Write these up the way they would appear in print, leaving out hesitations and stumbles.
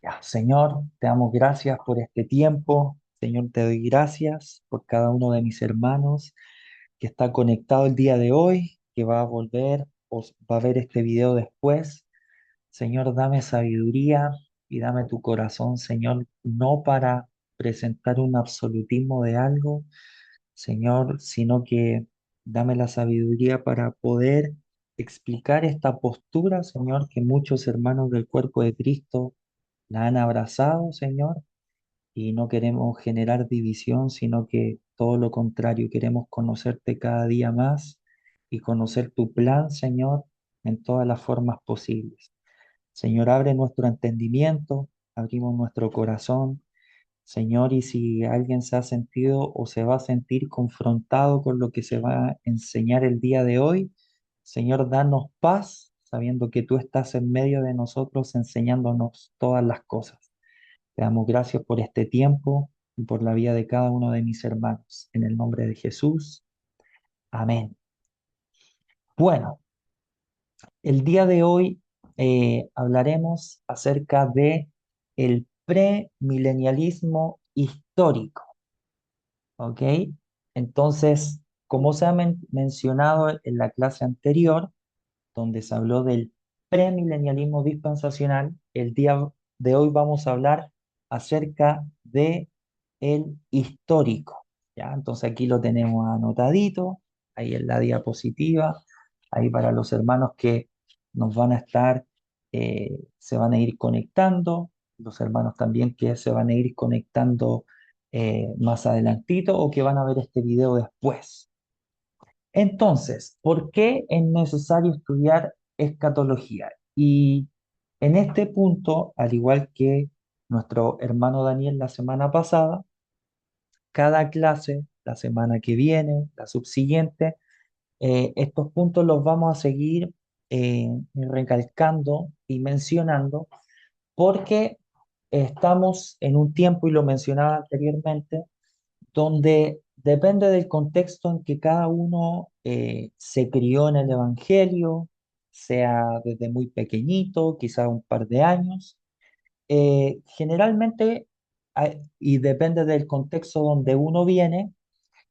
Ya, Señor, te damos gracias por este tiempo. Señor, te doy gracias por cada uno de mis hermanos que está conectado el día de hoy, que va a volver o va a ver este video después. Señor, dame sabiduría y dame tu corazón, Señor, no para presentar un absolutismo de algo, Señor, sino que dame la sabiduría para poder explicar esta postura, Señor, que muchos hermanos del cuerpo de Cristo la han abrazado, Señor, y no queremos generar división, sino que todo lo contrario, queremos conocerte cada día más y conocer tu plan, Señor, en todas las formas posibles. Señor, abre nuestro entendimiento, abrimos nuestro corazón, Señor, y si alguien se ha sentido o se va a sentir confrontado con lo que se va a enseñar el día de hoy, Señor, danos paz, sabiendo que tú estás en medio de nosotros enseñándonos todas las cosas. Te damos gracias por este tiempo y por la vida de cada uno de mis hermanos. En el nombre de Jesús. Amén. Bueno, el día de hoy hablaremos acerca de el premilenialismo histórico, ¿ok? Entonces, como se ha mencionado en la clase anterior, donde se habló del premilenialismo dispensacional, el día de hoy vamos a hablar acerca de el histórico, ¿ya? Entonces aquí lo tenemos anotadito, ahí en la diapositiva, ahí para los hermanos que nos van a estar, se van a ir conectando, los hermanos también que se van a ir conectando más adelantito o que van a ver este video después. Entonces, ¿por qué es necesario estudiar escatología? Y en este punto, al igual que nuestro hermano Daniel la semana pasada, cada clase, la semana que viene, la subsiguiente, estos puntos los vamos a seguir recalcando y mencionando porque estamos en un tiempo, y lo mencionaba anteriormente, donde depende del contexto en que cada uno se crió en el Evangelio, sea desde muy pequeñito, quizá un par de años. Generalmente, y depende del contexto donde uno viene,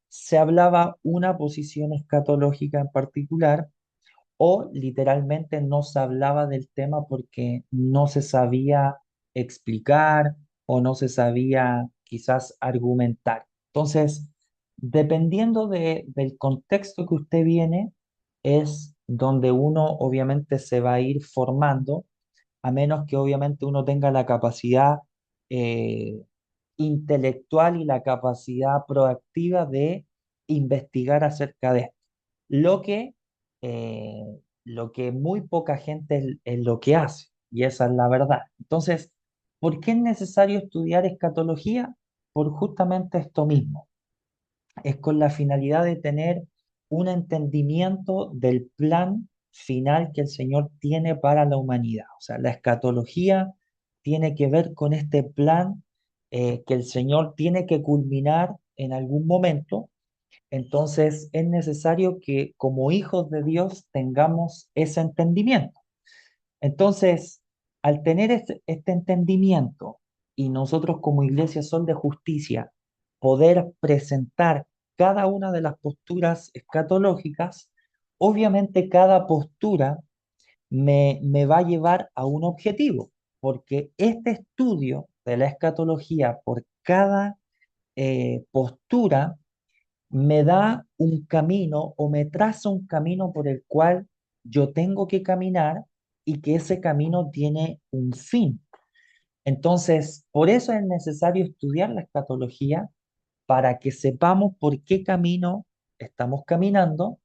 se hablaba una posición escatológica en particular o literalmente no se hablaba del tema porque no se sabía explicar o no se sabía quizás argumentar. Entonces, dependiendo del contexto que usted viene, es donde uno obviamente se va a ir formando, a menos que obviamente uno tenga la capacidad eh, intelectual y la capacidad proactiva de investigar acerca de esto. Lo que, eh, lo que muy poca gente es lo que hace, y esa es la verdad. Entonces, ¿por qué es necesario estudiar escatología? Por justamente esto mismo. Es con la finalidad de tener un entendimiento del plan final que el Señor tiene para la humanidad. O sea, la escatología tiene que ver con este plan que el Señor tiene que culminar en algún momento. Entonces es necesario que como hijos de Dios tengamos ese entendimiento. Entonces, al tener este entendimiento y nosotros como Iglesia Sol de Justicia poder presentar cada una de las posturas escatológicas, obviamente cada postura me va a llevar a un objetivo, porque este estudio de la escatología por cada postura me da un camino o me traza un camino por el cual yo tengo que caminar y que ese camino tiene un fin. Entonces, por eso es necesario estudiar la escatología para que sepamos por qué camino estamos caminando,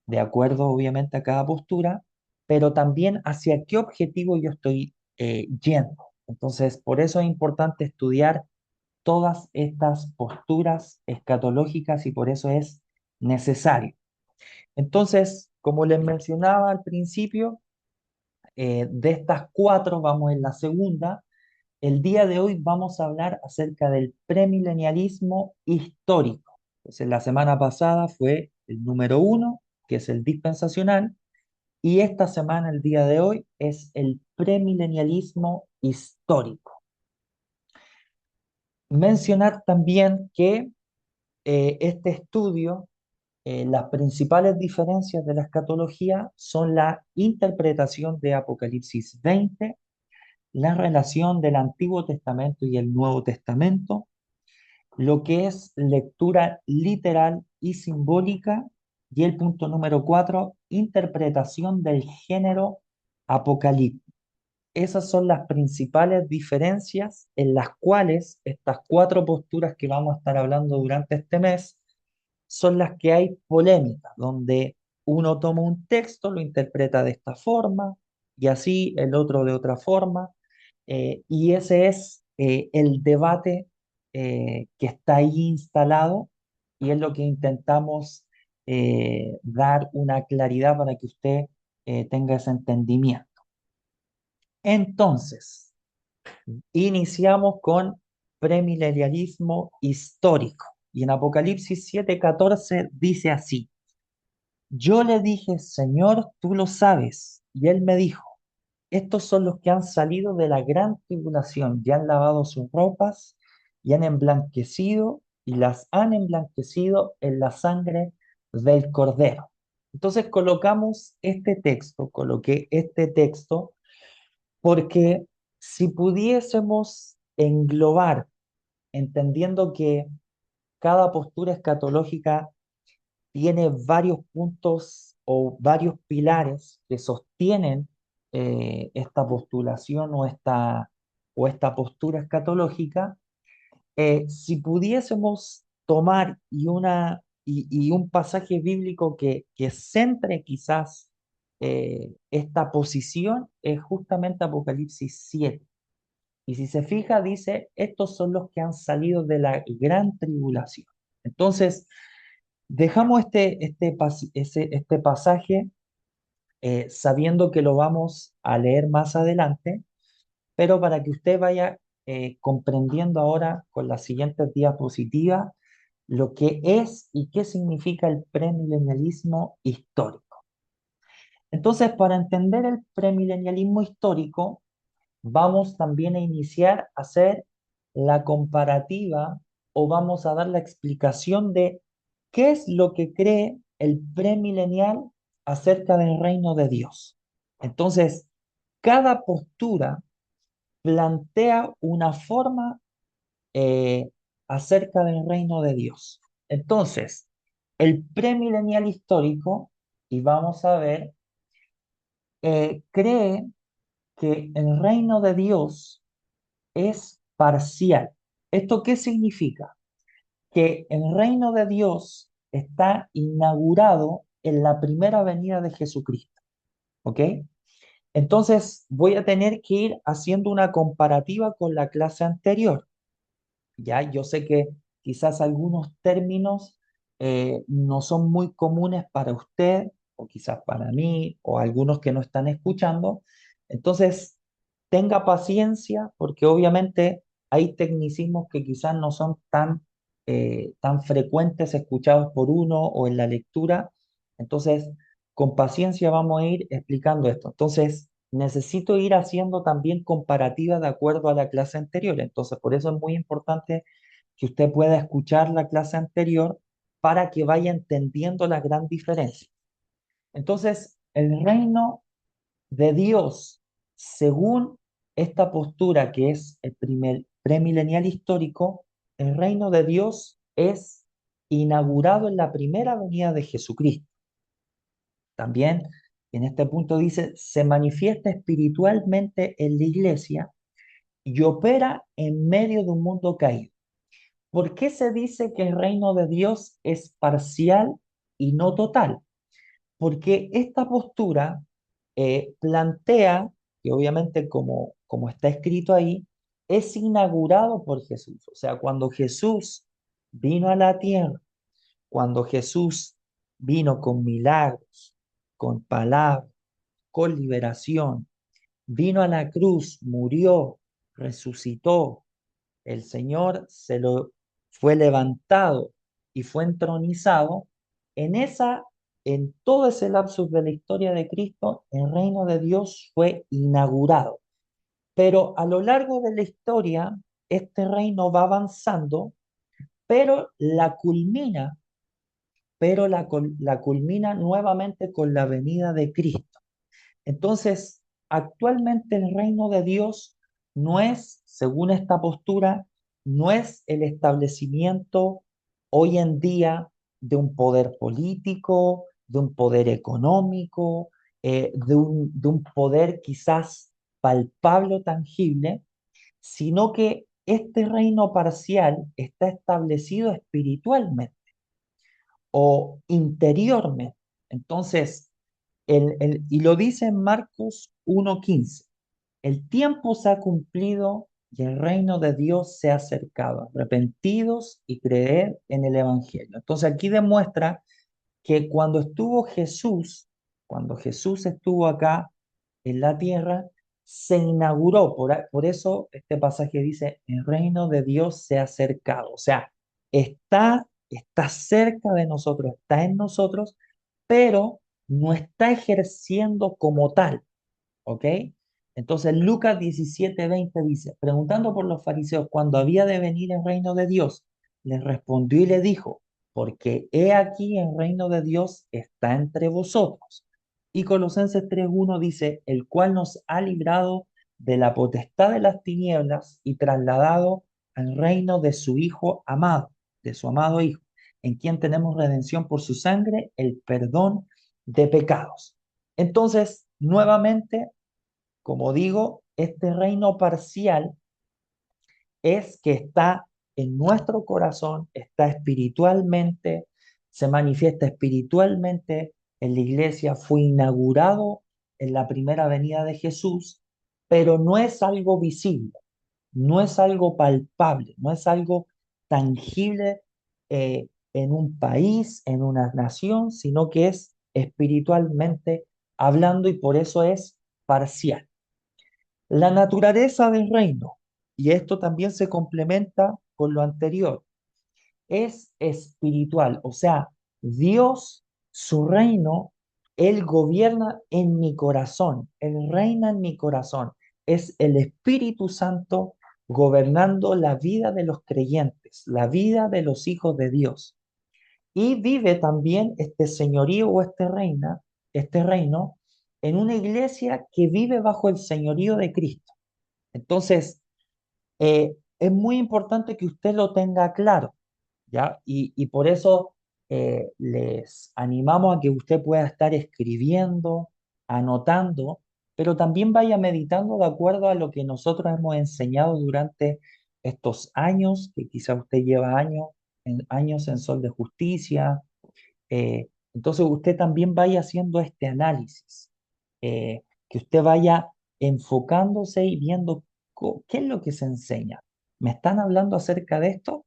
de acuerdo obviamente a cada postura, pero también hacia qué objetivo yo estoy yendo. Entonces, por eso es importante estudiar todas estas posturas escatológicas y por eso es necesario. Entonces, como les mencionaba al principio, de estas cuatro vamos en la segunda. El día de hoy vamos a hablar acerca del premilenialismo histórico. Entonces, la semana pasada fue el número uno, que es el dispensacional, y esta semana, el día de hoy, es el premilenialismo histórico. Mencionar también que este estudio, las principales diferencias de la escatología son la interpretación de Apocalipsis 20, la relación del Antiguo Testamento y el Nuevo Testamento, lo que es lectura literal y simbólica, y el punto número 4, interpretación del género apocalíptico. Esas son las principales diferencias en las cuales estas cuatro posturas que vamos a estar hablando durante este mes son las que hay polémica, donde uno toma un texto, lo interpreta de esta forma y así el otro de otra forma, y ese es el debate que está ahí instalado y es lo que intentamos dar una claridad para que usted tenga ese entendimiento. Entonces, iniciamos con premilenialismo histórico. Y en Apocalipsis 7:14 dice así: Yo le dije, Señor, tú lo sabes. Y él me dijo, estos son los que han salido de la gran tribulación y han lavado sus ropas y han emblanquecido y las han emblanquecido en la sangre del Cordero. Entonces coloqué este texto porque si pudiésemos englobar, entendiendo que cada postura escatológica tiene varios puntos o varios pilares que sostienen esta postulación o esta postura escatológica, si pudiésemos tomar y un pasaje bíblico que centre quizás esta posición, es justamente Apocalipsis 7. Y si se fija, dice, estos son los que han salido de la gran tribulación. Entonces, dejamos este pasaje sabiendo que lo vamos a leer más adelante, pero para que usted vaya comprendiendo ahora con las siguientes diapositivas lo que es y qué significa el premilenialismo histórico. Entonces, para entender el premilenialismo histórico, vamos también a iniciar a hacer la comparativa o vamos a dar la explicación de qué es lo que cree el premilenial acerca del reino de Dios. Entonces, cada postura plantea una forma eh, acerca del reino de Dios. Entonces, el premilenial histórico, y vamos a ver, cree que el reino de Dios es parcial. ¿Esto qué significa? Que el reino de Dios está inaugurado en la primera venida de Jesucristo. ¿Ok? Entonces voy a tener que ir haciendo una comparativa con la clase anterior. Ya, yo sé que quizás algunos términos no son muy comunes para usted, o quizás para mí, o algunos que no están escuchando. Entonces, tenga paciencia, porque obviamente hay tecnicismos que quizás no son tan frecuentes escuchados por uno o en la lectura. Entonces, con paciencia vamos a ir explicando esto. Entonces, necesito ir haciendo también comparativa de acuerdo a la clase anterior. Entonces, por eso es muy importante que usted pueda escuchar la clase anterior para que vaya entendiendo la gran diferencia. Entonces, el reino de Dios, según esta postura que es el primer premilenial histórico, el reino de Dios es inaugurado en la primera venida de Jesucristo. También en este punto dice, se manifiesta espiritualmente en la iglesia y opera en medio de un mundo caído. ¿Por qué se dice que el reino de Dios es parcial y no total? Porque esta postura plantea, que obviamente como está escrito ahí, es inaugurado por Jesús. O sea, cuando Jesús vino a la tierra, cuando Jesús vino con milagros, con palabras, con liberación, vino a la cruz, murió, resucitó, el Señor se lo fue levantado y fue entronizado, en todo ese lapsus de la historia de Cristo, el reino de Dios fue inaugurado. Pero a lo largo de la historia, este reino va avanzando, pero la culmina nuevamente con la venida de Cristo. Entonces, actualmente el reino de Dios no es, según esta postura, no es el establecimiento hoy en día de un poder político, de un poder económico, de un poder quizás palpable o tangible, sino que este reino parcial está establecido espiritualmente o interiormente. Entonces, y lo dice en Marcos 1:15, el tiempo se ha cumplido y el reino de Dios se ha acercado. Arrepentidos y creed en el Evangelio. Entonces aquí demuestra que cuando Jesús estuvo acá en la tierra, se inauguró. Por eso este pasaje dice, el reino de Dios se ha acercado. O sea, está cerca de nosotros, está en nosotros, pero no está ejerciendo como tal. ¿Ok? Entonces Lucas 17:20 dice, preguntando por los fariseos cuándo había de venir el reino de Dios, les respondió y le dijo, porque he aquí el reino de Dios está entre vosotros. Y Colosenses 3:1 dice, el cual nos ha librado de la potestad de las tinieblas y trasladado al reino de su Hijo amado, de su amado Hijo, en quien tenemos redención por su sangre, el perdón de pecados. Entonces, nuevamente, como digo, este reino parcial es que está en nuestro corazón, está espiritualmente, se manifiesta espiritualmente en la iglesia, fue inaugurado en la primera venida de Jesús, pero no es algo visible, no es algo palpable, no es algo tangible en un país, en una nación, sino que es espiritualmente hablando y por eso es parcial. La naturaleza del reino, y esto también se complementa con lo anterior, es espiritual, o sea, Dios, su reino, Él gobierna en mi corazón, Él reina en mi corazón, es el Espíritu Santo gobernando la vida de los creyentes, la vida de los hijos de Dios. Y vive también este señorío o este reino, en una iglesia que vive bajo el señorío de Cristo. Entonces, es muy importante que usted lo tenga claro, ¿ya? Y por eso les animamos a que usted pueda estar escribiendo, anotando, pero también vaya meditando de acuerdo a lo que nosotros hemos enseñado durante estos años, que quizá usted lleva años en Sol de Justicia. Entonces usted también vaya haciendo este análisis, que usted vaya enfocándose y viendo qué es lo que se enseña. ¿Me están hablando acerca de esto?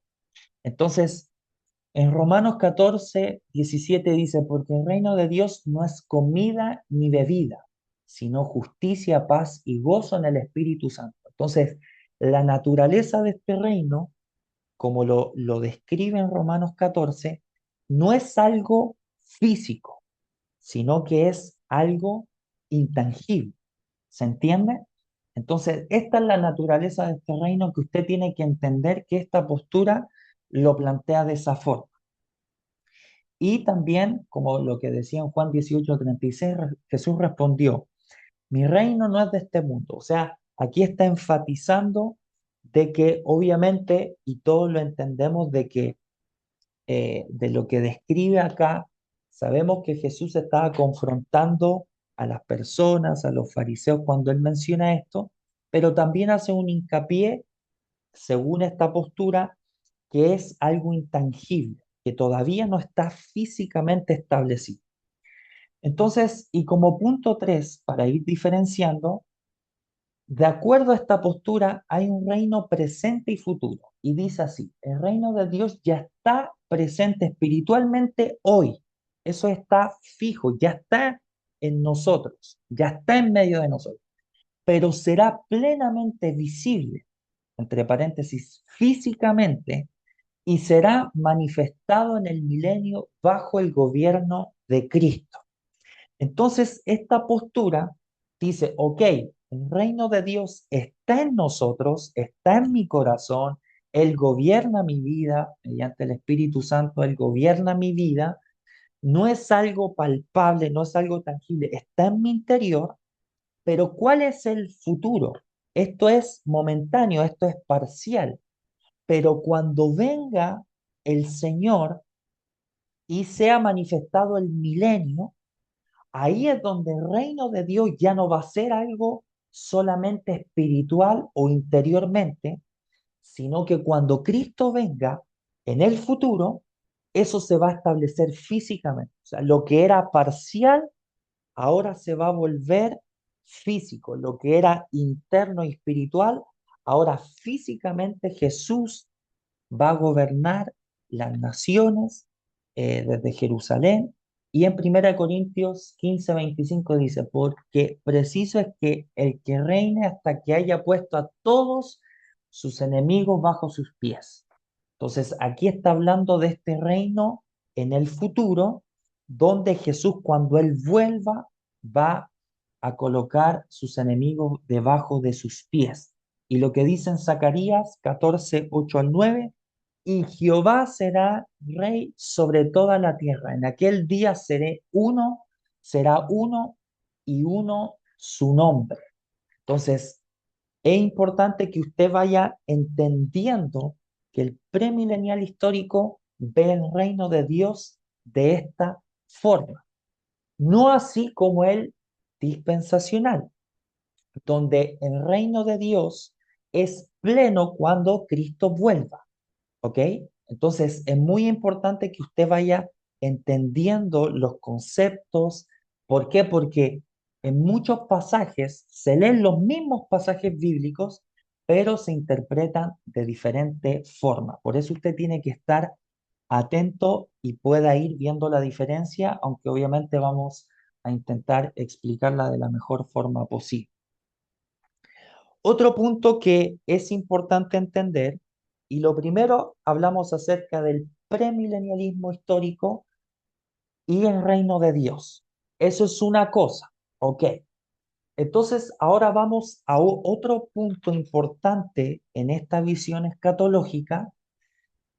Entonces, en Romanos 14:17 dice, porque el reino de Dios no es comida ni bebida, sino justicia, paz y gozo en el Espíritu Santo. Entonces, la naturaleza de este reino, como lo describe en Romanos 14, no es algo físico, sino que es algo intangible. ¿Se entiende? Entonces, esta es la naturaleza de este reino que usted tiene que entender que esta postura lo plantea de esa forma. Y también, como lo que decía en Juan 18:36, Jesús respondió, mi reino no es de este mundo. O sea, aquí está enfatizando de que obviamente, y todos lo entendemos, de que de lo que describe acá, sabemos que Jesús estaba confrontando a las personas, a los fariseos cuando él menciona esto, pero también hace un hincapié, según esta postura, que es algo intangible, que todavía no está físicamente establecido. Entonces, y como punto 3, para ir diferenciando, de acuerdo a esta postura, hay un reino presente y futuro. Y dice así, el reino de Dios ya está presente espiritualmente hoy. Eso está fijo, ya está en nosotros, ya está en medio de nosotros. Pero será plenamente visible, entre paréntesis, físicamente, y será manifestado en el milenio bajo el gobierno de Cristo. Entonces, esta postura dice, ok, el reino de Dios está en nosotros, está en mi corazón, Él gobierna mi vida, mediante el Espíritu Santo, Él gobierna mi vida, no es algo palpable, no es algo tangible, está en mi interior, pero ¿cuál es el futuro? Esto es momentáneo, esto es parcial, pero cuando venga el Señor y sea manifestado el milenio, ahí es donde el reino de Dios ya no va a ser algo solamente espiritual o interiormente, sino que cuando Cristo venga en el futuro, eso se va a establecer físicamente. O sea, lo que era parcial ahora se va a volver físico. Lo que era interno y espiritual, ahora físicamente Jesús va a gobernar las naciones desde Jerusalén. Y en 1 Corintios 15:25 dice, porque preciso es que el que reine hasta que haya puesto a todos sus enemigos bajo sus pies. Entonces, aquí está hablando de este reino en el futuro, donde Jesús, cuando Él vuelva, va a colocar sus enemigos debajo de sus pies. Y lo que dice en Zacarías 14:8 al 9, y Jehová será rey sobre toda la tierra. En aquel día será uno y uno su nombre. Entonces, es importante que usted vaya entendiendo que el premilenial histórico ve el reino de Dios de esta forma, no así como el dispensacional, donde el reino de Dios es pleno cuando Cristo vuelva. ¿Ok? Entonces, es muy importante que usted vaya entendiendo los conceptos. ¿Por qué? Porque en muchos pasajes se leen los mismos pasajes bíblicos, pero se interpretan de diferente forma. Por eso usted tiene que estar atento y pueda ir viendo la diferencia, aunque obviamente vamos a intentar explicarla de la mejor forma posible. Otro punto que es importante entender, y lo primero hablamos acerca del premilenialismo histórico y el reino de Dios. Eso es una cosa, ¿ok? Entonces, ahora vamos a otro punto importante en esta visión escatológica,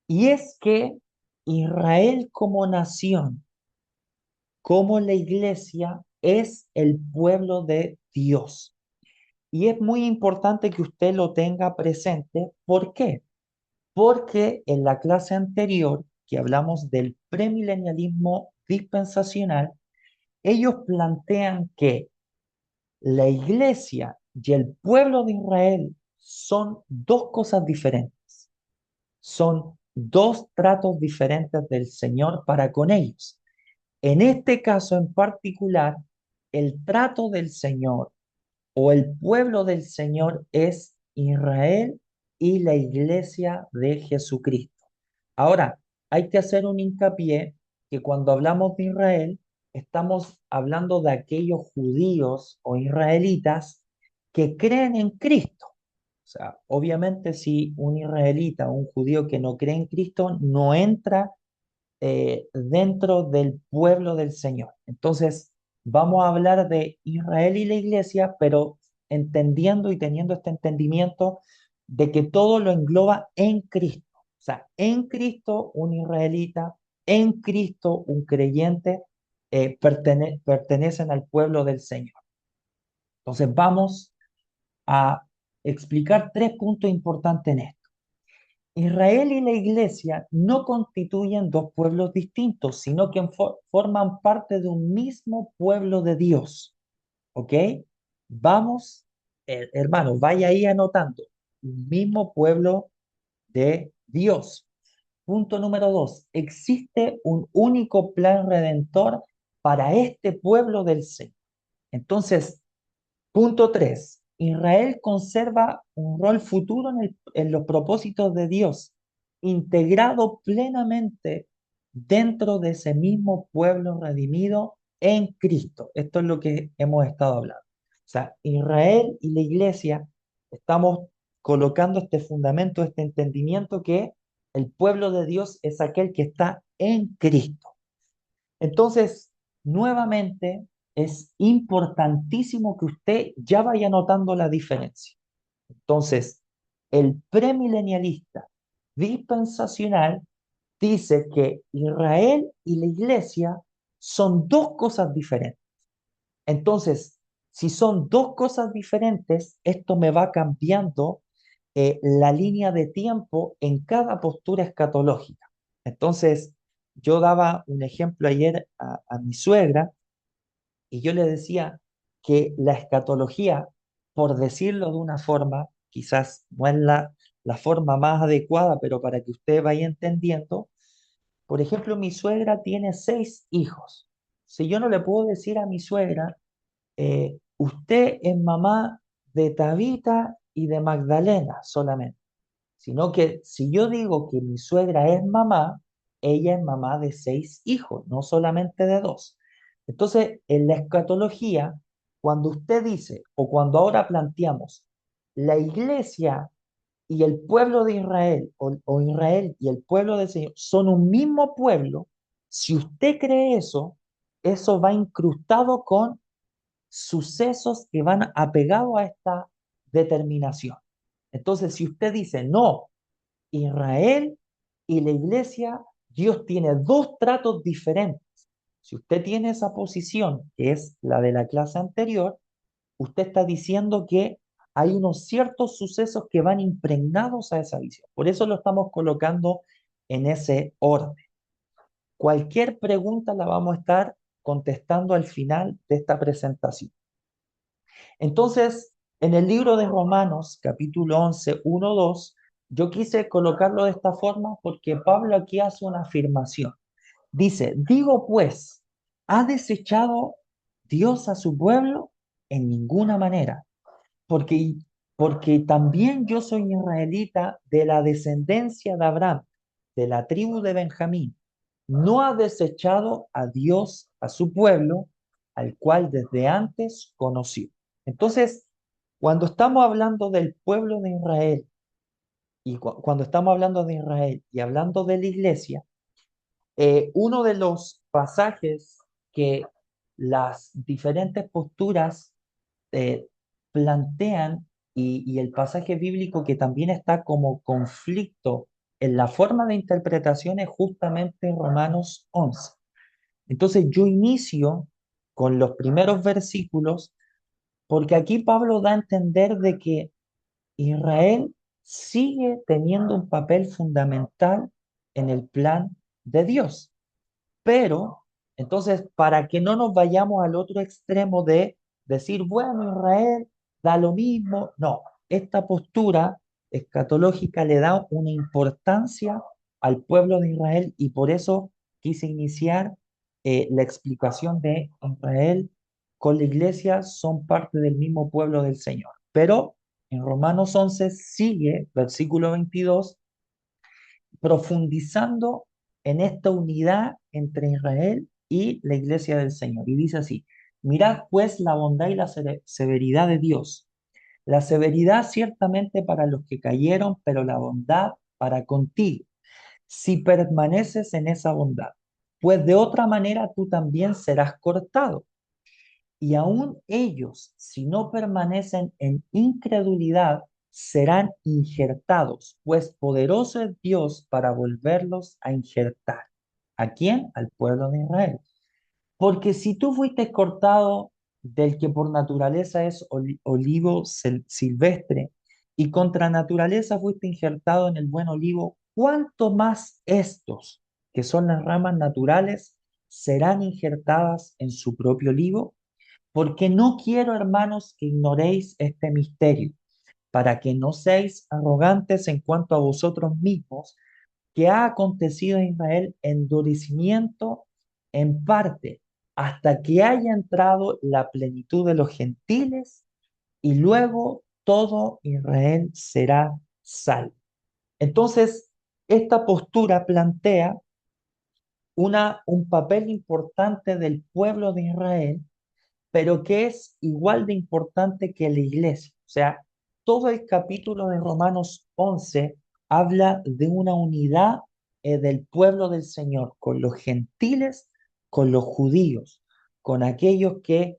y es que Israel como nación, como la iglesia, es el pueblo de Dios. Y es muy importante que usted lo tenga presente. ¿Por qué? Porque en la clase anterior, que hablamos del premilenialismo dispensacional, ellos plantean que la iglesia y el pueblo de Israel son dos cosas diferentes. Son dos tratos diferentes del Señor para con ellos. En este caso en particular, el trato del Señor o el pueblo del Señor es Israel y la iglesia de Jesucristo. Ahora, hay que hacer un hincapié que cuando hablamos de Israel, estamos hablando de aquellos judíos o israelitas que creen en Cristo. O sea, obviamente si un israelita o un judío que no cree en Cristo no entra dentro del pueblo del Señor. Entonces, vamos a hablar de Israel y la iglesia, pero entendiendo y teniendo este entendimiento de que todo lo engloba en Cristo. O sea, en Cristo un israelita, en Cristo un creyente, pertenecen al pueblo del Señor. Entonces, vamos a explicar tres puntos importantes en esto. Israel y la iglesia no constituyen dos pueblos distintos, sino que forman parte de un mismo pueblo de Dios. ¿Ok? Vamos, hermanos, vaya ahí anotando. Un mismo pueblo de Dios. Punto número 2. Existe un único plan redentor para este pueblo del Señor. Entonces, punto 3. Israel conserva un rol futuro en los propósitos de Dios, integrado plenamente dentro de ese mismo pueblo redimido en Cristo. Esto es lo que hemos estado hablando. O sea, Israel y la iglesia estamos colocando este fundamento, este entendimiento que el pueblo de Dios es aquel que está en Cristo. Entonces, nuevamente, es importantísimo que usted ya vaya notando la diferencia. Entonces, el premilenialista dispensacional dice que Israel y la iglesia son dos cosas diferentes. Entonces, si son dos cosas diferentes, esto me va cambiando la línea de tiempo en cada postura escatológica. Entonces, yo daba un ejemplo ayer a mi suegra y yo le decía que la escatología, por decirlo de una forma, quizás no es la forma más adecuada, pero para que usted vaya entendiendo, por ejemplo, mi suegra tiene 6 hijos. Si yo no le puedo decir a mi suegra, usted es mamá de Tabita y de Magdalena solamente, sino que si yo digo que mi suegra es mamá, ella es mamá de 6 hijos, no solamente de dos. Entonces, en la escatología, cuando usted dice, o cuando ahora planteamos, la iglesia y el pueblo de Israel, o Israel y el pueblo del Señor, son un mismo pueblo, si usted cree eso, eso va incrustado con sucesos que van apegados a esta determinación. Entonces, si usted dice, no, Israel y la iglesia, Dios tiene dos tratos diferentes. Si usted tiene esa posición, que es la de la clase anterior, usted está diciendo que hay unos ciertos sucesos que van impregnados a esa visión. Por eso lo estamos colocando en ese orden. Cualquier pregunta la vamos a estar contestando al final de esta presentación. Entonces, en el libro de Romanos, capítulo 11, 1, 2, yo quise colocarlo de esta forma porque Pablo aquí hace una afirmación. Dice, digo pues, ¿ha desechado Dios a su pueblo? En ninguna manera, porque, porque también yo soy israelita de la descendencia de Abraham, de la tribu de Benjamín. No ha desechado a Dios a su pueblo, al cual desde antes conoció. Entonces, cuando estamos hablando del pueblo de Israel y cuando estamos hablando de Israel y hablando de la iglesia, uno de los pasajes que las diferentes posturas eh, plantean y el pasaje bíblico que también está como conflicto en la forma de interpretación es justamente Romanos 11. Entonces yo inicio con los primeros versículos porque aquí Pablo da a entender de que Israel sigue teniendo un papel fundamental en el plan de Dios. Pero, entonces, para que no nos vayamos al otro extremo de decir, bueno, Israel da lo mismo, no, esta postura escatológica le da una importancia al pueblo de Israel y por eso quise iniciar la explicación de Israel con la iglesia son parte del mismo pueblo del Señor. Pero en Romanos 11 sigue, versículo 22 profundizando en esta unidad entre Israel y la iglesia del Señor. Y dice así, mirad pues la bondad y la severidad de Dios. La severidad ciertamente para los que cayeron, pero la bondad para contigo, si permaneces en esa bondad. Pues de otra manera tú también serás cortado. Y aún ellos, si no permanecen en incredulidad, serán injertados, pues poderoso es Dios para volverlos a injertar. ¿A quién? Al pueblo de Israel. Porque si tú fuiste cortado del que por naturaleza es olivo silvestre y contra naturaleza fuiste injertado en el buen olivo, ¿cuánto más estos, que son las ramas naturales, serán injertadas en su propio olivo? Porque no quiero, hermanos, que ignoréis este misterio, para que no seáis arrogantes en cuanto a vosotros mismos, que ha acontecido en Israel endurecimiento en parte, hasta que haya entrado la plenitud de los gentiles, y luego todo Israel será salvo. Entonces, esta postura plantea un papel importante del pueblo de Israel pero que es igual de importante que la iglesia. O sea, todo el capítulo de Romanos 11 habla de una unidad del pueblo del Señor con los gentiles, con los judíos, con aquellos que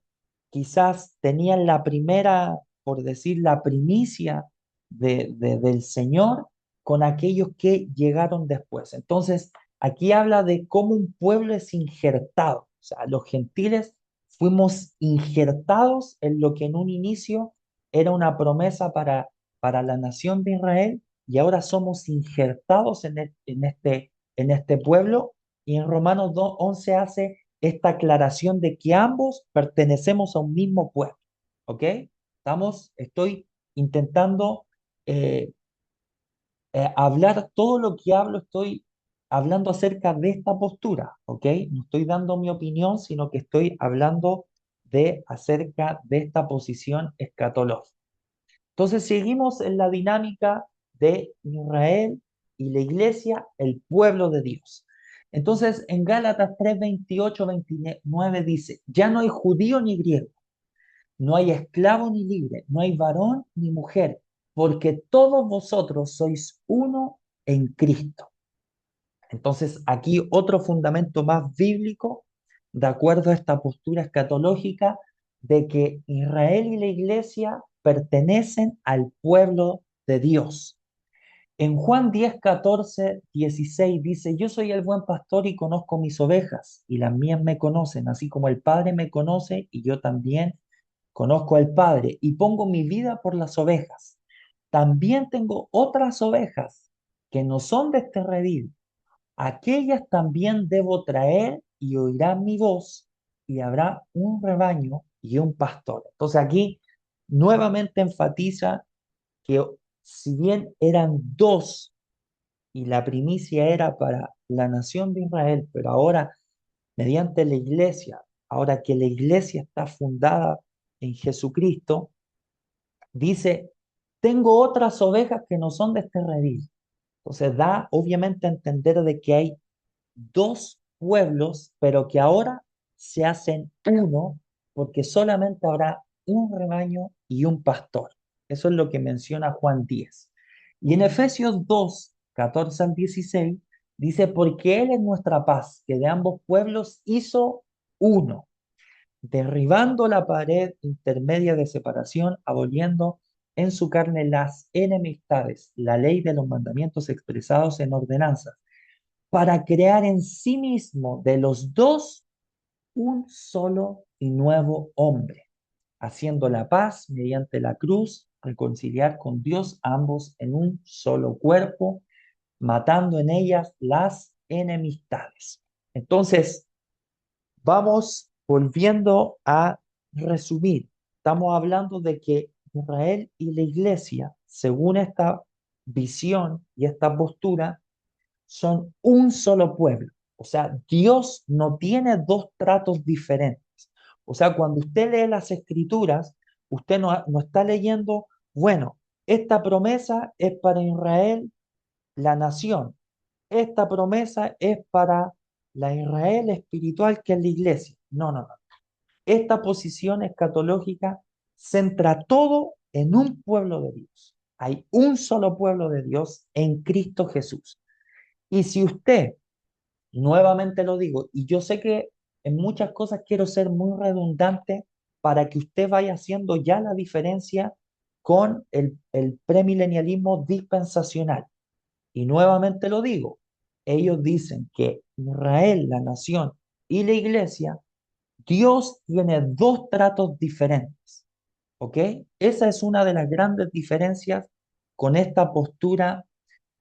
quizás tenían la primera, por decir, la primicia del Señor, con aquellos que llegaron después. Entonces, aquí habla de cómo un pueblo es injertado. O sea, los gentiles fuimos injertados en lo que en un inicio era una promesa para la nación de Israel y ahora somos injertados en este pueblo. Y en Romanos 2:11 hace esta aclaración de que ambos pertenecemos a un mismo pueblo. ¿Ok? Estoy intentando eh, hablar todo lo que hablo, estoy hablando acerca de esta postura. ¿Ok? No estoy dando mi opinión, sino que estoy hablando acerca de esta posición escatológica. Entonces seguimos en la dinámica de Israel y la iglesia, el pueblo de Dios. Entonces en Gálatas 3:28-29 dice, ya no hay judío ni griego, no hay esclavo ni libre, no hay varón ni mujer, porque todos vosotros sois uno en Cristo. Entonces aquí otro fundamento más bíblico, de acuerdo a esta postura escatológica, de que Israel y la iglesia pertenecen al pueblo de Dios. En Juan 10:14-16 dice, yo soy el buen pastor y conozco mis ovejas, y las mías me conocen, así como el Padre me conoce, y yo también conozco al Padre, y pongo mi vida por las ovejas. También tengo otras ovejas que no son de este redil. Aquellas también debo traer y oirán mi voz y habrá un rebaño y un pastor. Entonces aquí nuevamente enfatiza que si bien eran dos y la primicia era para la nación de Israel, pero ahora mediante la iglesia, ahora que la iglesia está fundada en Jesucristo, dice, tengo otras ovejas que no son de este redil. Entonces da obviamente a entender de que hay dos pueblos, pero que ahora se hacen uno, porque solamente habrá un rebaño y un pastor. Eso es lo que menciona Juan 10. Y en Efesios 2:14-16, dice, porque Él es nuestra paz, que de ambos pueblos hizo uno, derribando la pared intermedia de separación, aboliendo en su carne las enemistades, la ley de los mandamientos expresados en ordenanzas para crear en sí mismo de los dos un solo y nuevo hombre, haciendo la paz mediante la cruz, reconciliar con Dios ambos en un solo cuerpo, matando en ellas las enemistades. Entonces, vamos volviendo a resumir. Estamos hablando de que Israel y la iglesia, según esta visión y esta postura, son un solo pueblo. O sea, Dios no tiene dos tratos diferentes. O sea, cuando usted lee las escrituras, usted no está leyendo, bueno, esta promesa es para Israel, la nación. Esta promesa es para la Israel espiritual que es la iglesia. No, no, no. Esta posición escatológica centra todo en un pueblo de Dios. Hay un solo pueblo de Dios en Cristo Jesús. Y si usted nuevamente lo digo, y yo sé que en muchas cosas quiero ser muy redundante para que usted vaya haciendo ya la diferencia con el premilenialismo dispensacional. Y nuevamente lo digo, ellos dicen que Israel, la nación y la iglesia, Dios tiene dos tratos diferentes. ¿Ok? Esa es una de las grandes diferencias con esta postura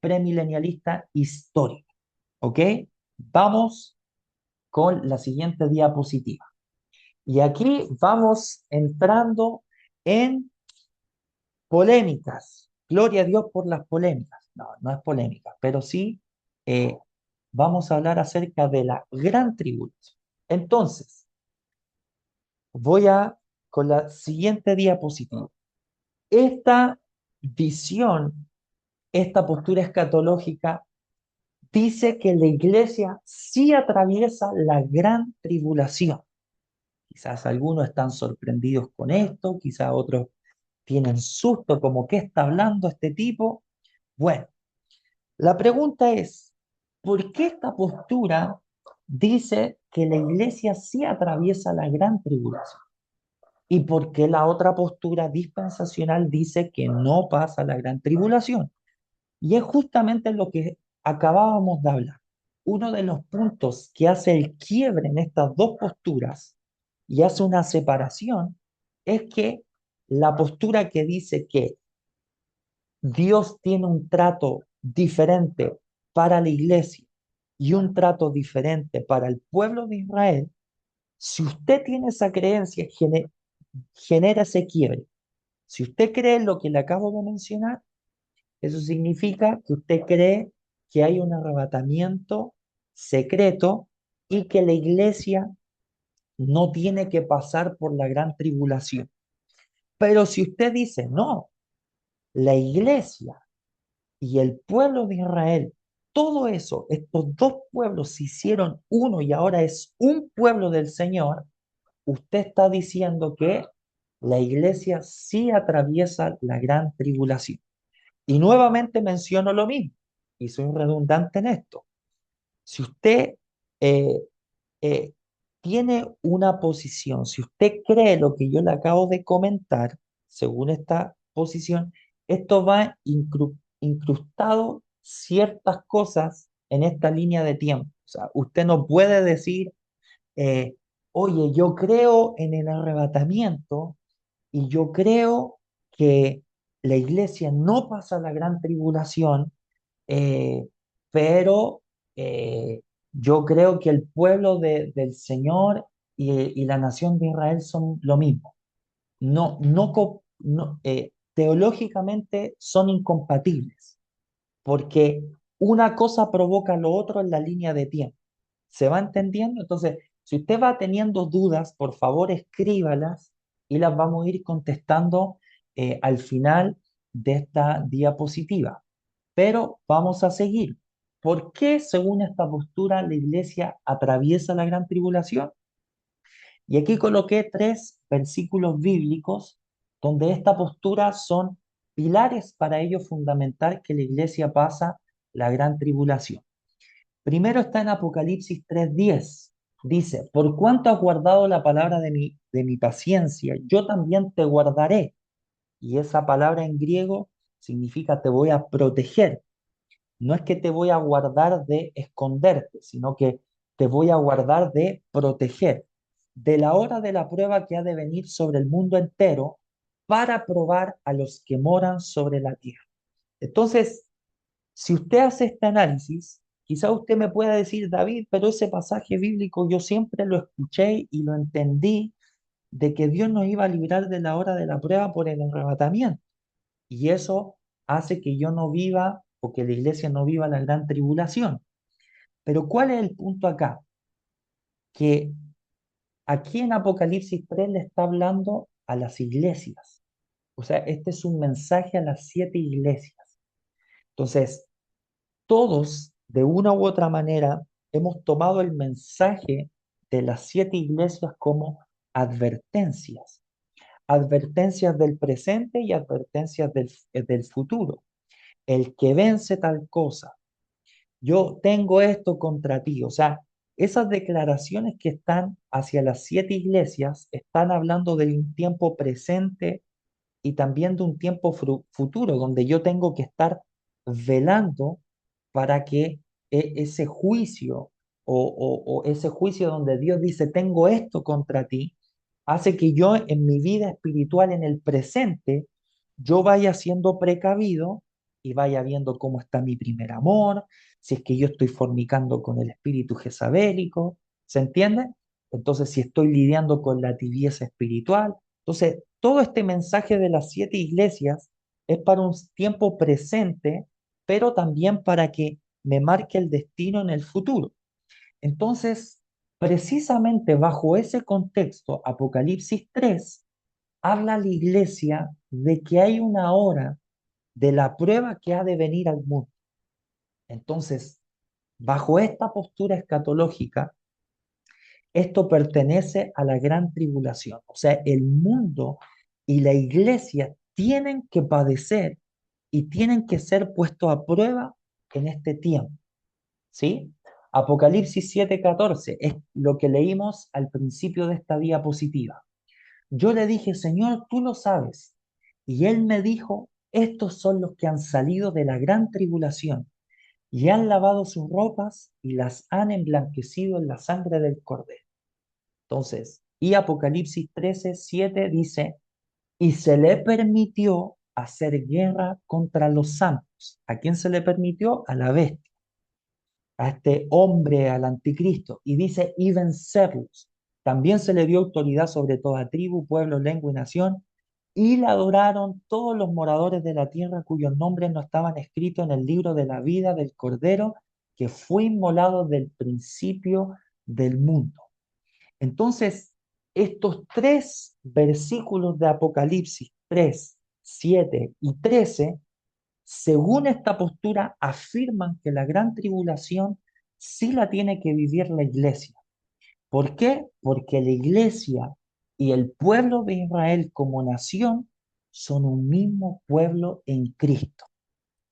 premilenialista histórica. ¿Ok? Vamos con la siguiente diapositiva. Y aquí vamos entrando en polémicas. Gloria a Dios por las polémicas. No, no es polémica, pero sí eh, vamos a hablar acerca de la gran tribulación. Entonces, con la siguiente diapositiva. Esta visión, esta postura escatológica dice que la iglesia sí atraviesa la gran tribulación. Quizás algunos están sorprendidos con esto, quizás otros tienen susto como ¿qué está hablando este tipo? Bueno, la pregunta es, ¿por qué esta postura dice que la iglesia sí atraviesa la gran tribulación. ¿Y por qué la otra postura dispensacional dice que no pasa la gran tribulación? Y es justamente lo que acabábamos de hablar. Uno de los puntos que hace el quiebre en estas dos posturas y hace una separación es que la postura que dice que Dios tiene un trato diferente para la iglesia y un trato diferente para el pueblo de Israel, si usted tiene esa creencia, genera ese quiebre. Si usted cree lo que le acabo de mencionar, eso significa que usted cree que hay un arrebatamiento secreto y que la iglesia no tiene que pasar por la gran tribulación. Pero si usted dice, no, la iglesia y el pueblo de Israel, todo eso, estos dos pueblos se hicieron uno y ahora es un pueblo del Señor, usted está diciendo que la iglesia sí atraviesa la gran tribulación. Y nuevamente menciono lo mismo, y soy redundante en esto. Si usted eh, eh, tiene una posición, si usted cree lo que yo le acabo de comentar, según esta posición, esto va incrustado ciertas cosas en esta línea de tiempo. O sea, usted no puede decir, eh, oye, yo creo en el arrebatamiento y yo creo que la iglesia no pasa la gran tribulación, eh, pero yo creo que el pueblo del Señor y la nación de Israel son lo mismo. Teológicamente son incompatibles, porque una cosa provoca lo otro en la línea de tiempo. ¿Se va entendiendo? Entonces, si usted va teniendo dudas, por favor escríbalas y las vamos a ir contestando al final de esta diapositiva. Pero vamos a seguir. ¿Por qué, según esta postura, la iglesia atraviesa la gran tribulación? Y aquí coloqué 3 versículos bíblicos donde esta postura son pilares para ello fundamental que la iglesia pasa la gran tribulación. Primero está en Apocalipsis 3:10. Dice, por cuanto has guardado la palabra de mi paciencia, yo también te guardaré. Y esa palabra en griego significa te voy a proteger. No es que te voy a guardar de esconderte, sino que te voy a guardar de proteger de la hora de la prueba que ha de venir sobre el mundo entero para probar a los que moran sobre la tierra. Entonces, si usted hace este análisis, quizá usted me pueda decir, David, pero ese pasaje bíblico yo siempre lo escuché y lo entendí de que Dios nos iba a librar de la hora de la prueba por el arrebatamiento. Y eso hace que yo no viva o que la iglesia no viva la gran tribulación. Pero ¿cuál es el punto acá? Que aquí en Apocalipsis 3 le está hablando a las iglesias. O sea, este es un mensaje a las 7 iglesias. Entonces, todos, de una u otra manera, hemos tomado el mensaje de las 7 iglesias como advertencias. Advertencias del presente y advertencias del futuro. El que vence tal cosa, yo tengo esto contra ti. O sea, esas declaraciones que están hacia las 7 iglesias están hablando de un tiempo presente y también de un tiempo futuro, donde yo tengo que estar velando para que ese juicio o ese juicio donde Dios dice, tengo esto contra ti, hace que yo en mi vida espiritual en el presente, yo vaya siendo precavido y vaya viendo cómo está mi primer amor, si es que yo estoy fornicando con el espíritu jezabélico, ¿se entiende? Entonces, si estoy lidiando con la tibieza espiritual. Entonces, todo este mensaje de las 7 iglesias es para un tiempo presente, pero también para que me marque el destino en el futuro. Entonces, precisamente bajo ese contexto, Apocalipsis 3 habla a la iglesia de que hay una hora de la prueba que ha de venir al mundo. Entonces, bajo esta postura escatológica, esto pertenece a la gran tribulación. O sea, el mundo y la iglesia tienen que padecer y tienen que ser puestos a prueba en este tiempo. ¿Sí? Apocalipsis 7:14 es lo que leímos al principio de esta diapositiva. Yo le dije, Señor, tú lo sabes. Y él me dijo, estos son los que han salido de la gran tribulación y han lavado sus ropas y las han emblanquecido en la sangre del Cordero. Entonces, y Apocalipsis 13:7 dice, y se le permitió hacer guerra contra los santos. ¿A quién se le permitió? A la bestia, a este hombre, al anticristo, y dice, y vencerlos. También se le dio autoridad sobre toda tribu, pueblo, lengua y nación, y la adoraron todos los moradores de la tierra cuyos nombres no estaban escritos en el libro de la vida del Cordero, que fue inmolado del principio del mundo. Entonces, estos tres versículos de Apocalipsis 3, 7 y 13, según esta postura, afirman que la gran tribulación sí la tiene que vivir la iglesia. ¿Por qué? Porque la iglesia y el pueblo de Israel como nación son un mismo pueblo en Cristo.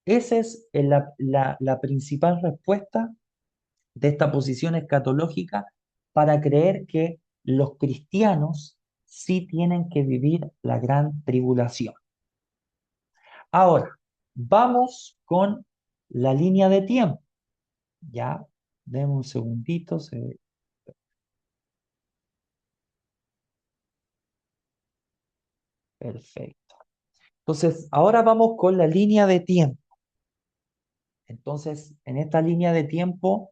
Esa es la principal respuesta de esta posición escatológica para creer que los cristianos sí tienen que vivir la gran tribulación. Ahora, vamos con la línea de tiempo. Ya, denme un segundito. Perfecto. Entonces, ahora vamos con la línea de tiempo. Entonces, en esta línea de tiempo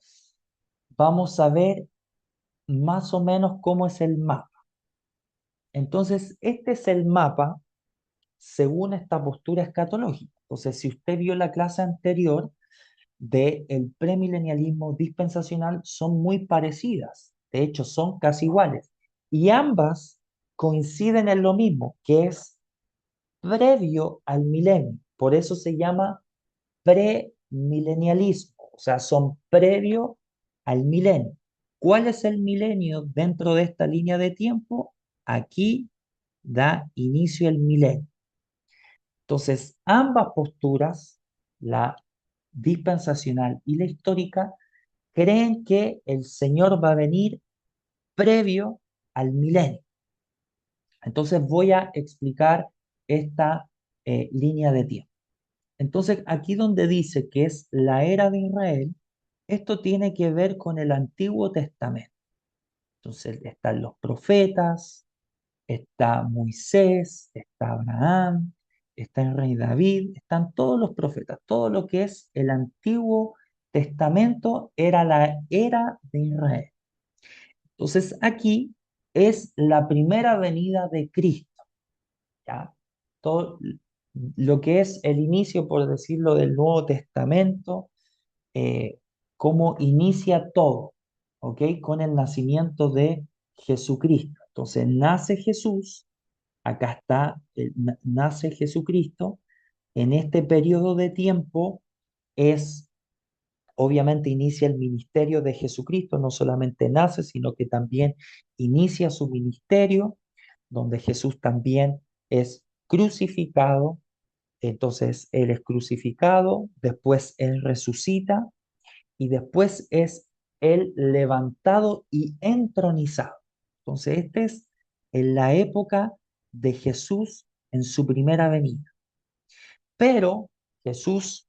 vamos a ver más o menos cómo es el mapa. Entonces, este es el mapa según esta postura escatológica. Entonces, si usted vio la clase anterior del premilenialismo dispensacional, son muy parecidas. De hecho, son casi iguales. Y ambas coinciden en lo mismo, que es previo al milenio. Por eso se llama premilenialismo. O sea, son previo al milenio. ¿Cuál es el milenio dentro de esta línea de tiempo? Aquí da inicio el milenio. Entonces, ambas posturas, la dispensacional y la histórica, creen que el Señor va a venir previo al milenio. Entonces, voy a explicar esta línea de tiempo. Entonces, aquí donde dice que es la era de Israel, esto tiene que ver con el Antiguo Testamento. Entonces, están los profetas, está Moisés, está Abraham, está el rey David, están todos los profetas. Todo lo que es el Antiguo Testamento era la era de Israel. Entonces aquí es la primera venida de Cristo, ¿ya? Todo lo que es el inicio, por decirlo, del Nuevo Testamento, eh, cómo inicia todo, ¿ok? Con el nacimiento de Jesucristo. Entonces nace Jesús. Acá está, nace Jesucristo. En este periodo de tiempo es, obviamente, inicia el ministerio de Jesucristo, no solamente nace, sino que también inicia su ministerio, donde Jesús también es crucificado. Entonces, Él es crucificado, después Él resucita y después es Él levantado y entronizado. Entonces, este es en la época de Jesús en su primera venida. Pero Jesús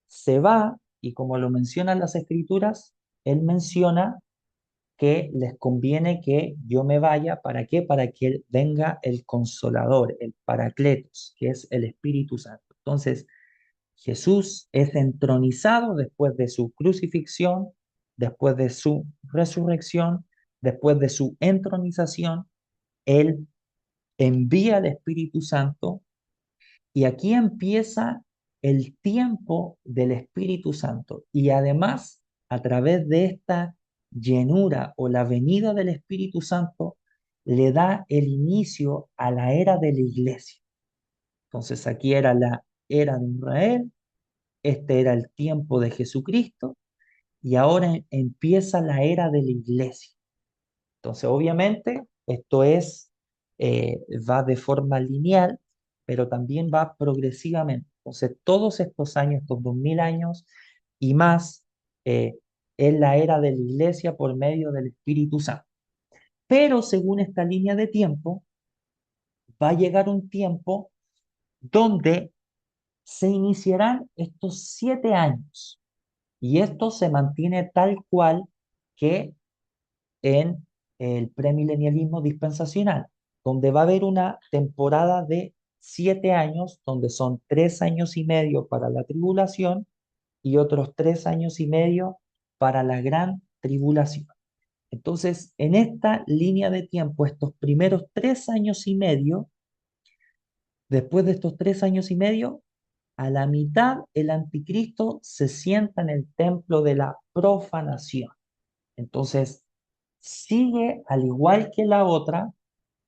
se va y como lo mencionan las escrituras, Él menciona que les conviene que yo me vaya. ¿Para qué? Para que venga el Consolador, el Paracletos, que es el Espíritu Santo. Entonces, Jesús es entronizado después de su crucifixión, después de su resurrección, después de su entronización. Él envía al Espíritu Santo y aquí empieza el tiempo del Espíritu Santo. Y además, a través de esta llenura o la venida del Espíritu Santo, le da el inicio a la era de la iglesia. Entonces aquí era la era de Israel, este era el tiempo de Jesucristo y ahora empieza la era de la iglesia. Entonces, obviamente, esto va de forma lineal, pero también va progresivamente. Entonces, todos estos años, estos 2000 años y más, es la era de la iglesia por medio del Espíritu Santo. Pero según esta línea de tiempo, va a llegar un tiempo donde se iniciarán estos 7 años y esto se mantiene tal cual que en el premilenialismo dispensacional, donde va a haber una temporada de 7 años, donde son 3 años y medio para la tribulación y otros 3 años y medio para la gran tribulación. Entonces, en esta línea de tiempo, estos primeros 3 años y medio, después de estos 3 años y medio, a la mitad el anticristo se sienta en el templo de la profanación. Entonces, sigue al igual que la otra,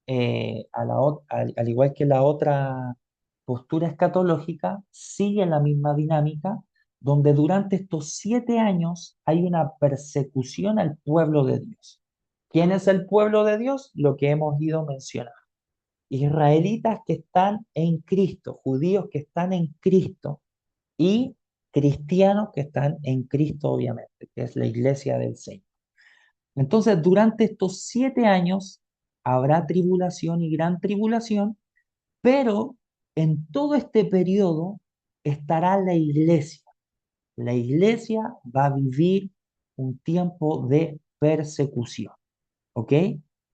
al igual que la otra postura escatológica, sigue la misma dinámica, donde durante estos 7 años hay una persecución al pueblo de Dios. ¿Quién es el pueblo de Dios? Lo que hemos ido mencionando. Israelitas que están en Cristo, judíos que están en Cristo y cristianos que están en Cristo, obviamente, que es la iglesia del Señor. Entonces, durante estos 7 años habrá tribulación y gran tribulación, pero en todo este periodo estará la iglesia. La iglesia va a vivir un tiempo de persecución, ¿ok?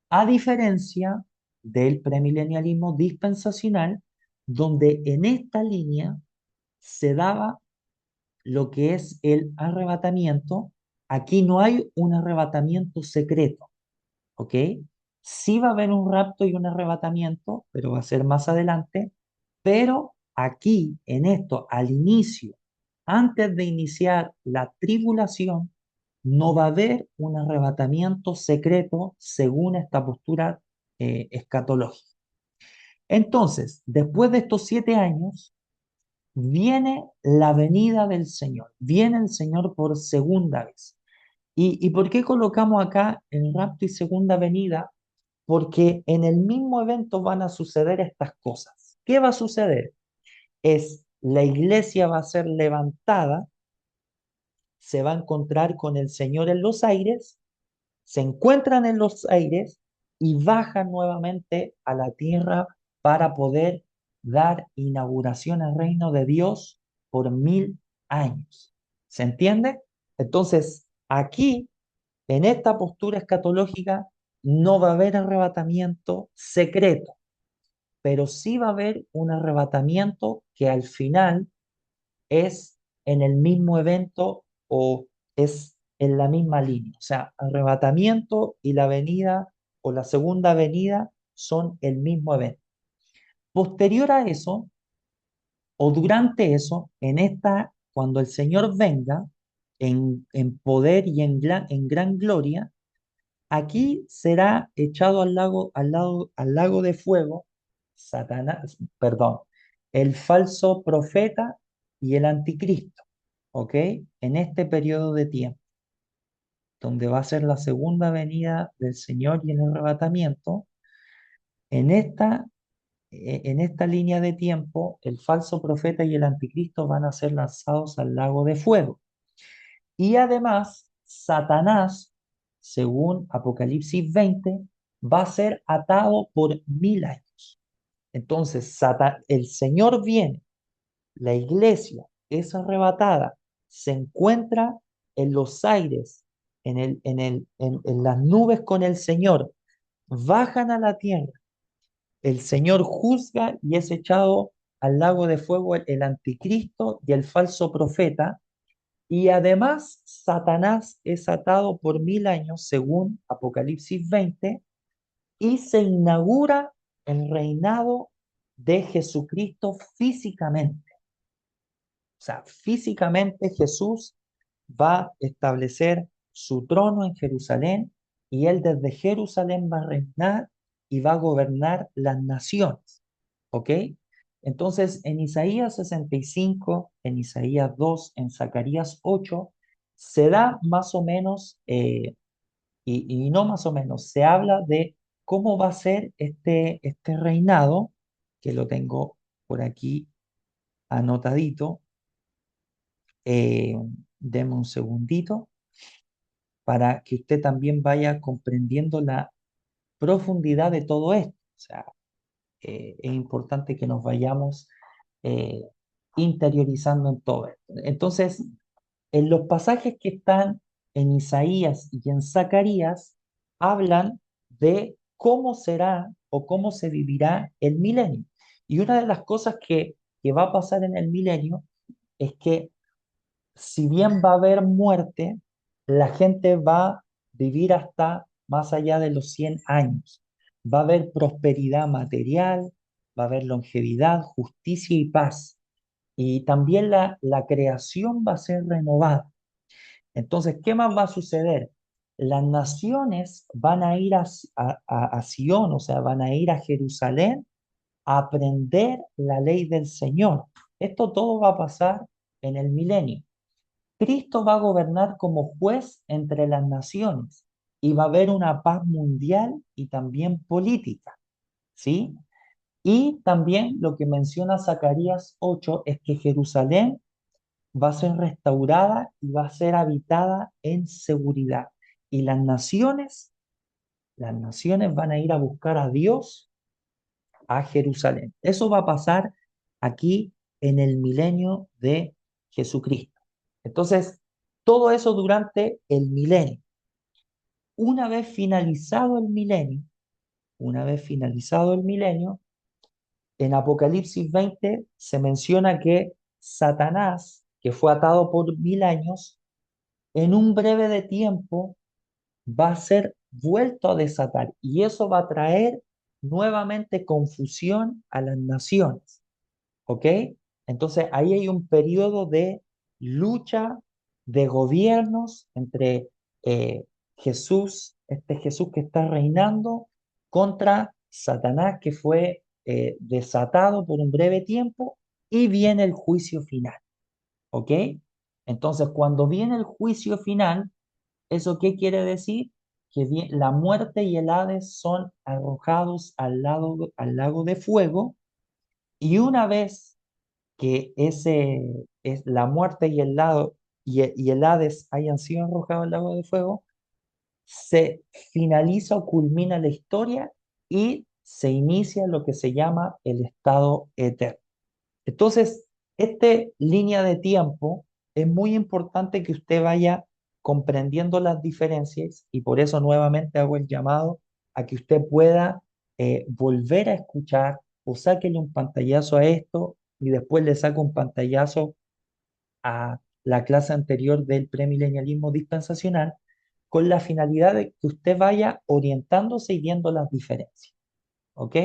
A diferencia del premilenialismo dispensacional, donde en esta línea se daba lo que es el arrebatamiento. Aquí no hay un arrebatamiento secreto, ¿ok? Sí va a haber un rapto y un arrebatamiento, pero va a ser más adelante. Pero aquí, en esto, al inicio, antes de iniciar la tribulación, no va a haber un arrebatamiento secreto según esta postura escatológica. Entonces, después de estos 7 años, viene la venida del Señor, viene el Señor por segunda vez. ¿Y por qué colocamos acá el rapto y segunda venida? Porque en el mismo evento van a suceder estas cosas. ¿Qué va a suceder? Es la iglesia va a ser levantada, se va a encontrar con el Señor en los aires, se encuentran en los aires y bajan nuevamente a la tierra para poder dar inauguración al reino de Dios por 1000 años. ¿Se entiende? Entonces, aquí, en esta postura escatológica, no va a haber arrebatamiento secreto, pero sí va a haber un arrebatamiento que al final es en el mismo evento o es en la misma línea. O sea, arrebatamiento y la venida o la segunda venida son el mismo evento. Posterior a eso, o durante eso, cuando el Señor venga en poder y en gran gloria, aquí será echado al lago de fuego Satanás, perdón, el falso profeta y el anticristo, ¿ok? En este periodo de tiempo, donde va a ser la segunda venida del Señor y el arrebatamiento, en esta, en esta línea de tiempo, el falso profeta y el anticristo van a ser lanzados al lago de fuego. Y además, Satanás, según Apocalipsis 20, va a ser atado por 1000 años. Entonces, el Señor viene, la iglesia es arrebatada, se encuentra en los aires, en las nubes con el Señor, bajan a la tierra, el Señor juzga y es echado al lago de fuego el anticristo y el falso profeta, y además Satanás es atado por 1000 años, según Apocalipsis 20, y se inaugura el reinado de Jesucristo físicamente. O sea, físicamente Jesús va a establecer su trono en Jerusalén y él desde Jerusalén va a reinar y va a gobernar las naciones. ¿Ok? Entonces, en Isaías 65, en Isaías 2, en Zacarías 8, se da más o menos, y no más o menos, se habla de cómo va a ser este reinado, que lo tengo por aquí anotadito. Eh, Deme un segundito. para que usted también vaya comprendiendo la profundidad de todo esto. O sea, es importante que nos vayamos eh, interiorizando en todo esto. Entonces, en los pasajes que están en Isaías y en Zacarías, hablan de cómo será o cómo se vivirá el milenio. Y una de las cosas que va a pasar en el milenio es que si bien va a haber muerte, la gente va a vivir hasta más allá de los 100 años. Va a haber prosperidad material, va a haber longevidad, justicia y paz. Y también la creación va a ser renovada. Entonces, ¿qué más va a suceder? Las naciones van a ir a Sion, o sea, van a ir a Jerusalén a aprender la ley del Señor. Esto todo va a pasar en el milenio. Cristo va a gobernar como juez entre las naciones y va a haber una paz mundial y también política, ¿sí? Y también lo que menciona Zacarías 8 es que Jerusalén va a ser restaurada y va a ser habitada en seguridad. Y las naciones van a ir a buscar a Dios a Jerusalén. Eso va a pasar aquí en el milenio de Jesucristo. Entonces, todo eso durante el milenio. Una vez finalizado el milenio, una vez finalizado el milenio, en Apocalipsis 20 se menciona que Satanás, que fue atado por 1000 años, en un breve de tiempo va a ser vuelto a desatar y eso va a traer nuevamente confusión a las naciones. ¿Ok? Entonces ahí hay un periodo de lucha de gobiernos entre este Jesús que está reinando, contra Satanás que fue desatado por un breve tiempo y viene el juicio final. ¿Ok? Entonces cuando viene el juicio final, ¿eso qué quiere decir? Que la muerte y el Hades son arrojados al lago de fuego y una vez que la muerte y y el Hades hayan sido arrojados al lago de fuego, se finaliza o culmina la historia y se inicia lo que se llama el estado eterno. Entonces, esta línea de tiempo es muy importante que usted vaya comprendiendo las diferencias y por eso nuevamente hago el llamado a que usted pueda volver a escuchar o sáquele un pantallazo a esto y después le saco un pantallazo a la clase anterior del premilenialismo dispensacional con la finalidad de que usted vaya orientándose y viendo las diferencias. ¿Ok?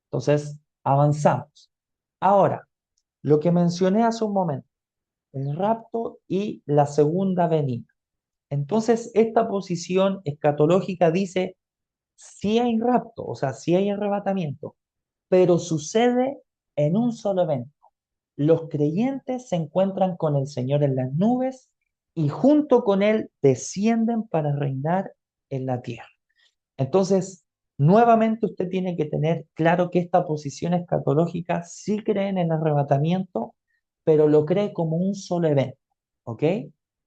Entonces, avanzamos. Ahora, lo que mencioné hace un momento, el rapto y la segunda venida. Entonces, esta posición escatológica dice, si hay rapto, o sea, si hay arrebatamiento, pero sucede en un solo evento. Los creyentes se encuentran con el Señor en las nubes y junto con Él descienden para reinar en la tierra. Entonces, nuevamente usted tiene que tener claro que esta posición escatológica sí cree en el arrebatamiento, pero lo cree como un solo evento, ¿ok?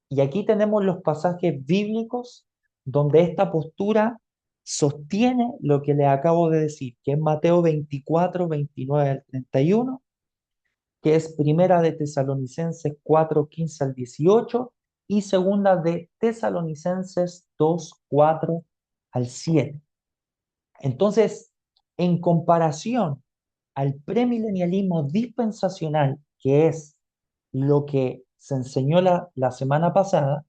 Y aquí tenemos los pasajes bíblicos donde esta postura sostiene lo que le acabo de decir, que es Mateo 24, 29 al 31, que es Primera de Tesalonicenses 4, 15 al 18 y Segunda de Tesalonicenses 2, 4 al 7. Entonces, en comparación al premilenialismo dispensacional, que es lo que se enseñó la semana pasada,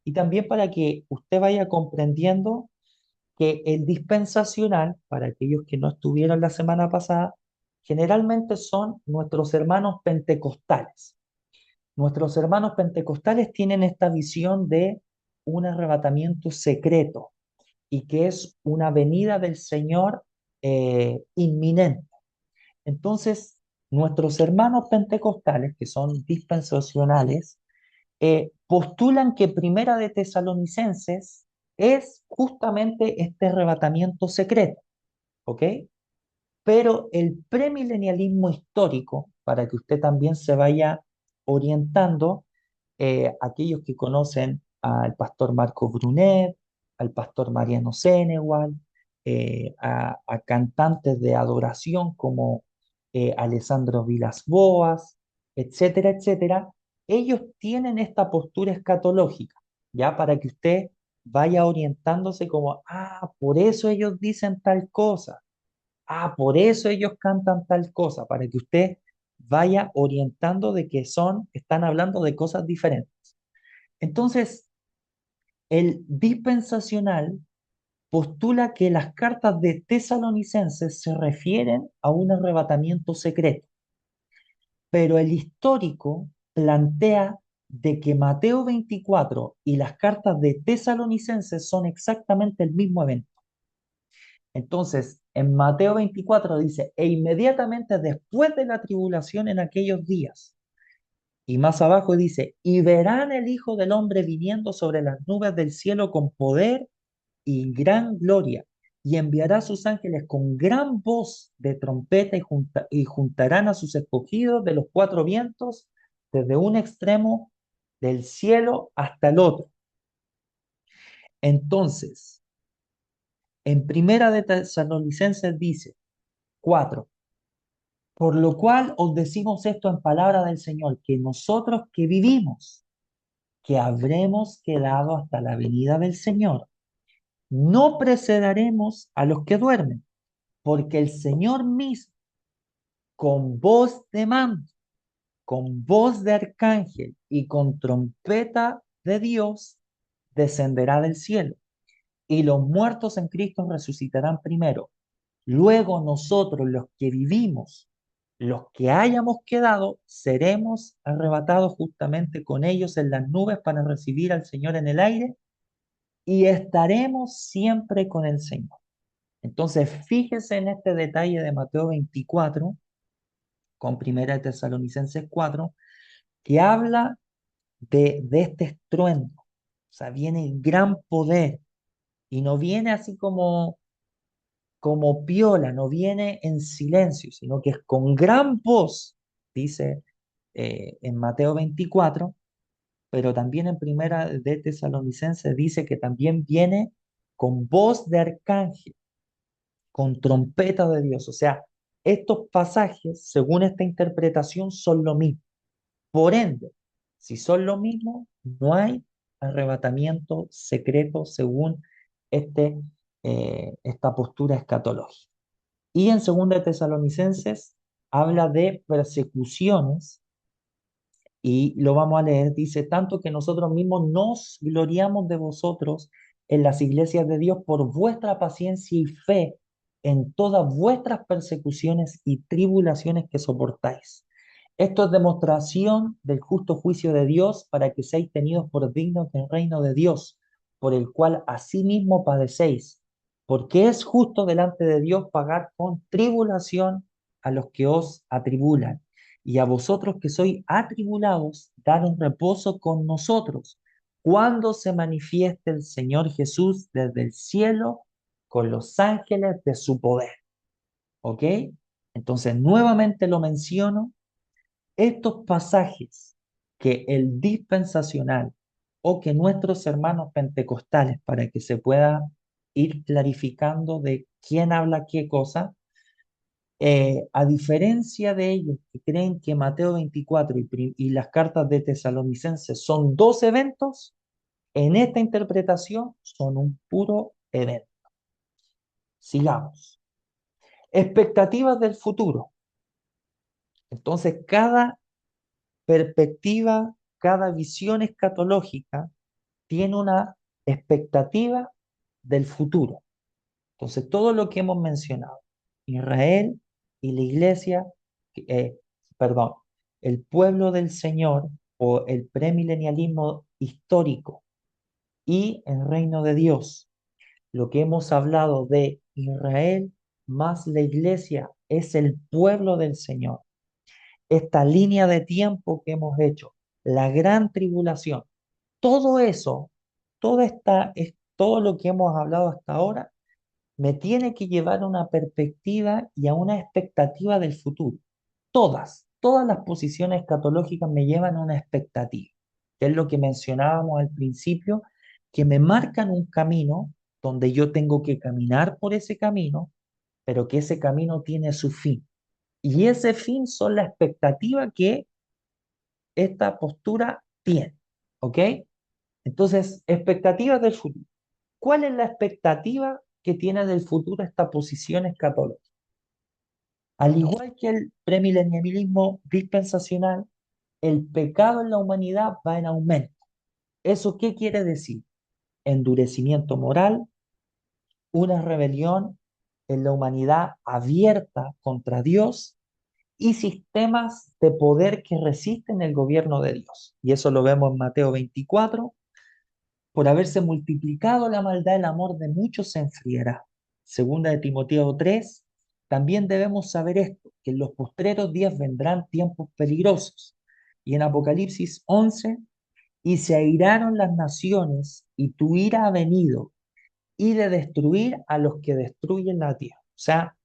y también para que usted vaya comprendiendo que el dispensacional, para aquellos que no estuvieron la semana pasada, generalmente son nuestros hermanos pentecostales. Nuestros hermanos pentecostales tienen esta visión de un arrebatamiento secreto y que es una venida del Señor inminente. Entonces, nuestros hermanos pentecostales, que son dispensacionales, postulan que Primera de Tesalonicenses es justamente este arrebatamiento secreto, ¿ok? Pero el premilenialismo histórico, para que usted también se vaya orientando, aquellos que conocen al pastor Marco Brunet, al pastor Mariano Senegal, a cantantes de adoración como Alessandro Vilas Boas, etcétera, etcétera. Ellos tienen esta postura escatológica, ya para que usted vaya orientándose como, por eso ellos dicen tal cosa, por eso ellos cantan tal cosa, para que usted vaya orientando de que están hablando de cosas diferentes. Entonces, el dispensacional postula que las cartas de Tesalonicenses se refieren a un arrebatamiento secreto, pero el histórico plantea de que Mateo 24 y las cartas de Tesalonicenses son exactamente el mismo evento. Entonces, en Mateo 24 dice, e inmediatamente después de la tribulación en aquellos días, y más abajo dice, y verán el Hijo del Hombre viniendo sobre las nubes del cielo con poder y gran gloria, y enviará a sus ángeles con gran voz de trompeta y juntarán a sus escogidos de los cuatro vientos, desde un extremo del cielo hasta el otro. Entonces, en Primera de Tesalonicenses dice 4, por lo cual os decimos esto en palabra del Señor, que nosotros que vivimos, que habremos quedado hasta la venida del Señor, no precederemos a los que duermen, porque el Señor mismo, con voz de mando, con voz de arcángel y con trompeta de Dios, descenderá del cielo, y los muertos en Cristo resucitarán primero. Luego nosotros, los que vivimos, los que hayamos quedado, seremos arrebatados justamente con ellos en las nubes para recibir al Señor en el aire y estaremos siempre con el Señor. Entonces, fíjese en este detalle de Mateo 24 con Primera de Tesalonicenses 4, que habla de este estruendo. O sea, viene gran poder y no viene así como piola, no viene en silencio, sino que es con gran voz, dice en Mateo 24, pero también en Primera de Tesalonicenses dice que también viene con voz de arcángel, con trompeta de Dios. O sea, estos pasajes, según esta interpretación, son lo mismo. Por ende, si son lo mismo, no hay arrebatamiento secreto según esta postura escatológica. Y en 2 de Tesalonicenses habla de persecuciones y lo vamos a leer, dice, tanto que nosotros mismos nos gloriamos de vosotros en las iglesias de Dios por vuestra paciencia y fe en todas vuestras persecuciones y tribulaciones que soportáis. Esto es demostración del justo juicio de Dios para que seáis tenidos por dignos del reino de Dios, por el cual asimismo padecéis, porque es justo delante de Dios pagar con tribulación a los que os atribulan y a vosotros que sois atribulados, dar un reposo con nosotros, cuando se manifieste el Señor Jesús desde el cielo con los ángeles de su poder. ¿Ok? Entonces, nuevamente lo menciono, estos pasajes que el dispensacional o que nuestros hermanos pentecostales, para que se pueda ir clarificando de quién habla qué cosa, a diferencia de ellos que creen que Mateo 24 y las cartas de Tesalonicenses son dos eventos, en esta interpretación son un puro evento. Sigamos. Expectativas del futuro. Entonces, cada perspectiva, cada visión escatológica tiene una expectativa del futuro. Entonces, todo lo que hemos mencionado, Israel y la iglesia, eh, perdón, el pueblo del Señor o el premilenialismo histórico y el reino de Dios, lo que hemos hablado de Israel más la iglesia es el pueblo del Señor. Esta línea de tiempo que hemos hecho, la gran tribulación, todo eso, todo lo que hemos hablado hasta ahora me tiene que llevar a una perspectiva y a una expectativa del futuro. Todas las posiciones escatológicas me llevan a una expectativa. que es lo que mencionábamos al principio, que me marcan un camino donde yo tengo que caminar por ese camino, pero que ese camino tiene su fin. Y ese fin son la expectativa que esta postura tiene. ¿Ok? Entonces, expectativas del futuro. ¿Cuál es la expectativa que tiene del futuro esta posición escatológica? Al igual que el premilenialismo dispensacional, el pecado en la humanidad va en aumento. ¿Eso qué quiere decir? Endurecimiento moral, una rebelión en la humanidad abierta contra Dios y sistemas de poder que resisten el gobierno de Dios. Y eso lo vemos en Mateo 24. Por haberse multiplicado la maldad, el amor de muchos se enfriará. Segunda de Timoteo 3. También debemos saber esto, que en los postreros días vendrán tiempos peligrosos. Y en Apocalipsis 11, y se airaron las naciones, y tu ira ha venido, y de destruir a los que destruyen la tierra. O sea,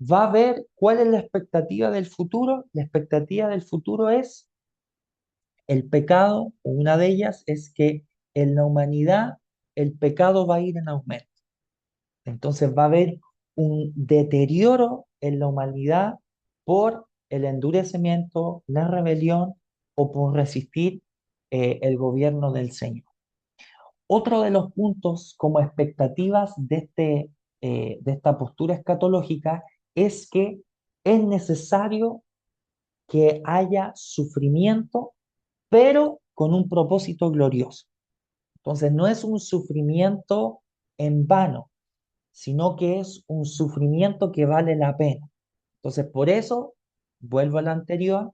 va a ver cuál es la expectativa del futuro. La expectativa del futuro es el pecado, o una de ellas es que en la humanidad el pecado va a ir en aumento. Entonces va a haber un deterioro en la humanidad por el endurecimiento, la rebelión o por resistir el gobierno del Señor. Otro de los puntos como expectativas de esta postura escatológica es que es necesario que haya sufrimiento, pero con un propósito glorioso. Entonces no es un sufrimiento en vano, sino que es un sufrimiento que vale la pena. Entonces por eso, vuelvo a la anterior,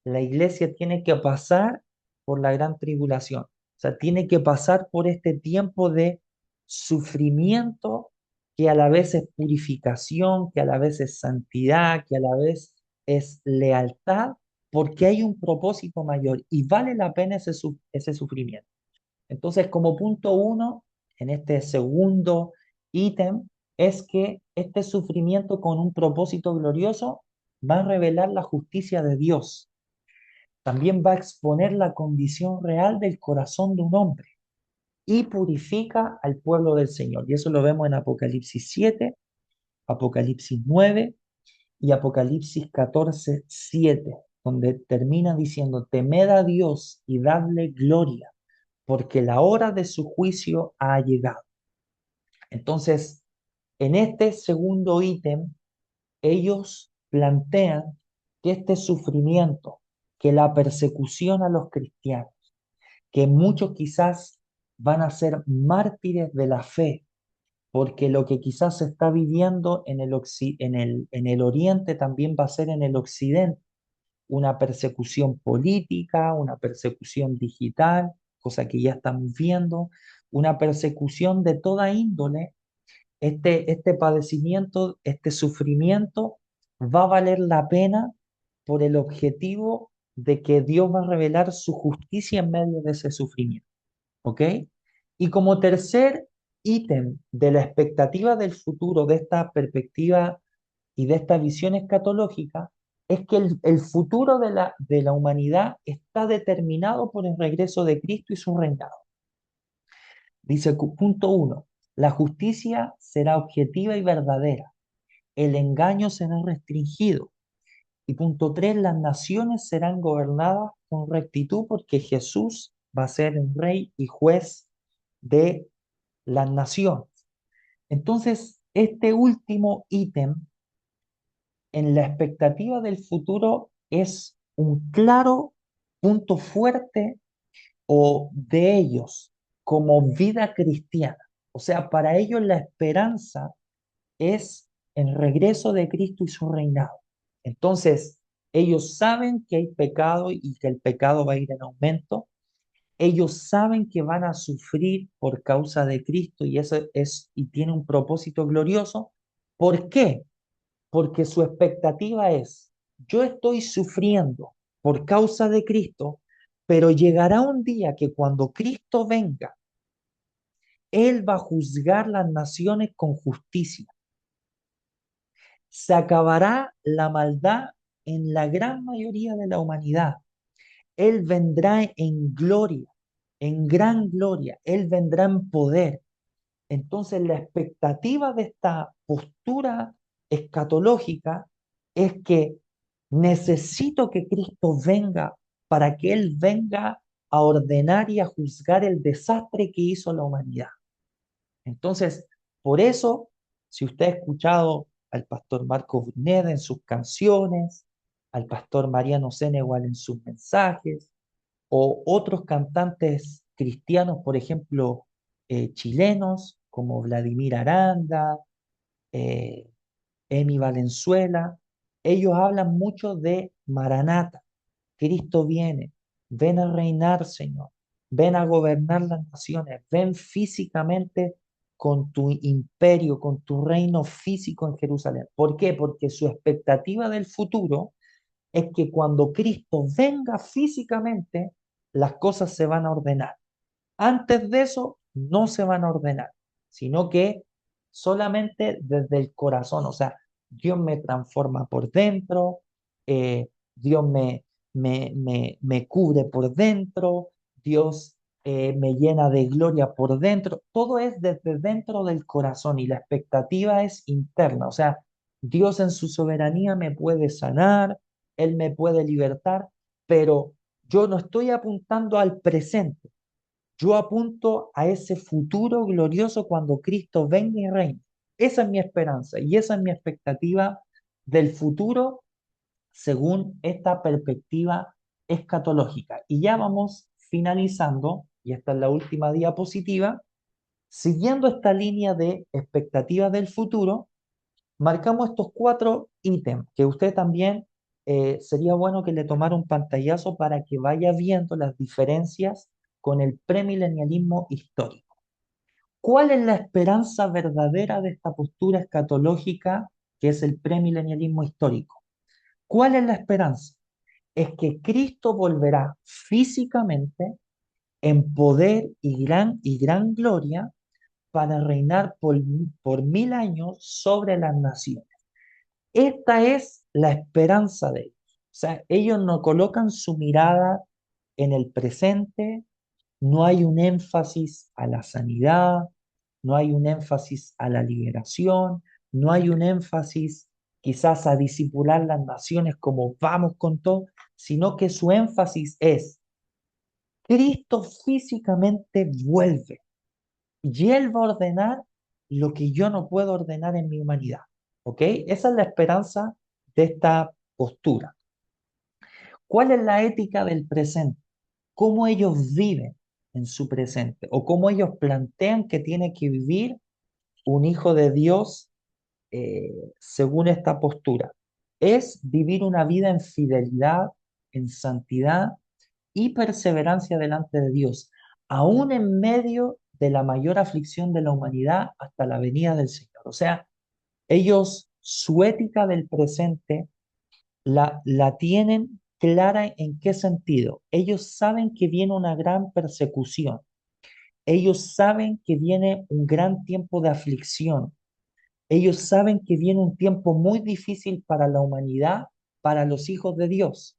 la iglesia tiene que pasar por la gran tribulación. O sea, tiene que pasar por este tiempo de sufrimiento que a la vez es purificación, que a la vez es santidad, que a la vez es lealtad, porque hay un propósito mayor y vale la pena ese sufrimiento. Entonces, como punto uno, en este segundo ítem, es que este sufrimiento con un propósito glorioso va a revelar la justicia de Dios. También va a exponer la condición real del corazón de un hombre y purifica al pueblo del Señor. Y eso lo vemos en Apocalipsis 7, Apocalipsis 9 y Apocalipsis 14, 7, donde termina diciendo, temed a Dios y dadle gloria, porque la hora de su juicio ha llegado. Entonces, en este segundo ítem, ellos plantean que este sufrimiento, que la persecución a los cristianos, que muchos quizás van a ser mártires de la fe, porque lo que quizás se está viviendo en el oriente también va a ser en el occidente, una persecución política, una persecución digital, cosa que ya estamos viendo, una persecución de toda índole. Este padecimiento, este sufrimiento va a valer la pena por el objetivo de que Dios va a revelar su justicia en medio de ese sufrimiento. ¿Ok? Y como tercer ítem de la expectativa del futuro, de esta perspectiva y de esta visión escatológica, es que el futuro de la humanidad está determinado por el regreso de Cristo y su reinado. Dice punto uno, la justicia será objetiva y verdadera, el engaño será restringido. Y punto tres, las naciones serán gobernadas con rectitud porque Jesús va a ser el rey y juez de las naciones. Entonces, este último ítem en la expectativa del futuro es un claro punto fuerte o de ellos como vida cristiana. O sea, para ellos la esperanza es el regreso de Cristo y su reinado. Entonces, ellos saben que hay pecado y que el pecado va a ir en aumento. Ellos saben que van a sufrir por causa de Cristo y eso es y tiene un propósito glorioso. ¿Por qué? Porque su expectativa es, yo estoy sufriendo por causa de Cristo, pero llegará un día que cuando Cristo venga, Él va a juzgar las naciones con justicia. Se acabará la maldad en la gran mayoría de la humanidad. Él vendrá en gloria. en gran gloria, Él vendrá en poder. Entonces, la expectativa de esta postura escatológica es que necesito que Cristo venga para que Él venga a ordenar y a juzgar el desastre que hizo la humanidad. Entonces, por eso, si usted ha escuchado al pastor Marco Burneda en sus canciones, al pastor Mariano Senegal en sus mensajes, o otros cantantes cristianos, por ejemplo, chilenos, como Vladimir Aranda, eh, Emi Valenzuela, ellos hablan mucho de Maranata, Cristo viene, ven a reinar, Señor, ven a gobernar las naciones, ven físicamente con tu imperio, con tu reino físico en Jerusalén. ¿Por qué? Porque su expectativa del futuro es que cuando Cristo venga físicamente, las cosas se van a ordenar. Antes de eso, no se van a ordenar, sino que solamente desde el corazón, o sea, Dios me transforma por dentro, Dios me cubre por dentro, Dios me llena de gloria por dentro, todo es desde dentro del corazón y la expectativa es interna, o sea, Dios en su soberanía me puede sanar, Él me puede libertar, pero yo no estoy apuntando al presente, yo apunto a ese futuro glorioso cuando Cristo venga y reine. Esa es mi esperanza y esa es mi expectativa del futuro según esta perspectiva escatológica. Y ya vamos finalizando, y esta es la última diapositiva, siguiendo esta línea de expectativas del futuro, marcamos estos cuatro ítems que usted también sería bueno que le tomara un pantallazo para que vaya viendo las diferencias con el premilenialismo histórico. ¿Cuál es la esperanza verdadera de esta postura escatológica que es el premilenialismo histórico? ¿Cuál es la esperanza? Es que Cristo volverá físicamente en poder y gran gloria para reinar por 1000 años sobre las naciones. Esta es la esperanza de ellos. O sea, ellos no colocan su mirada en el presente, no hay un énfasis a la sanidad, no hay un énfasis a la liberación, no hay un énfasis quizás a disipular las naciones como vamos con todo, sino que su énfasis es Cristo físicamente vuelve y Él va a ordenar lo que yo no puedo ordenar en mi humanidad. ¿Ok? Esa es la esperanza de esta postura. ¿Cuál es la ética del presente? ¿Cómo ellos viven en su presente? ¿O cómo ellos plantean que tiene que vivir un hijo de Dios según esta postura? Es vivir una vida en fidelidad, en santidad y perseverancia delante de Dios, aún en medio de la mayor aflicción de la humanidad hasta la venida del Señor. O sea, ellos, su ética del presente la tienen clara en qué sentido. Ellos saben que viene una gran persecución. Ellos saben que viene un gran tiempo de aflicción. Ellos saben que viene un tiempo muy difícil para la humanidad, para los hijos de Dios,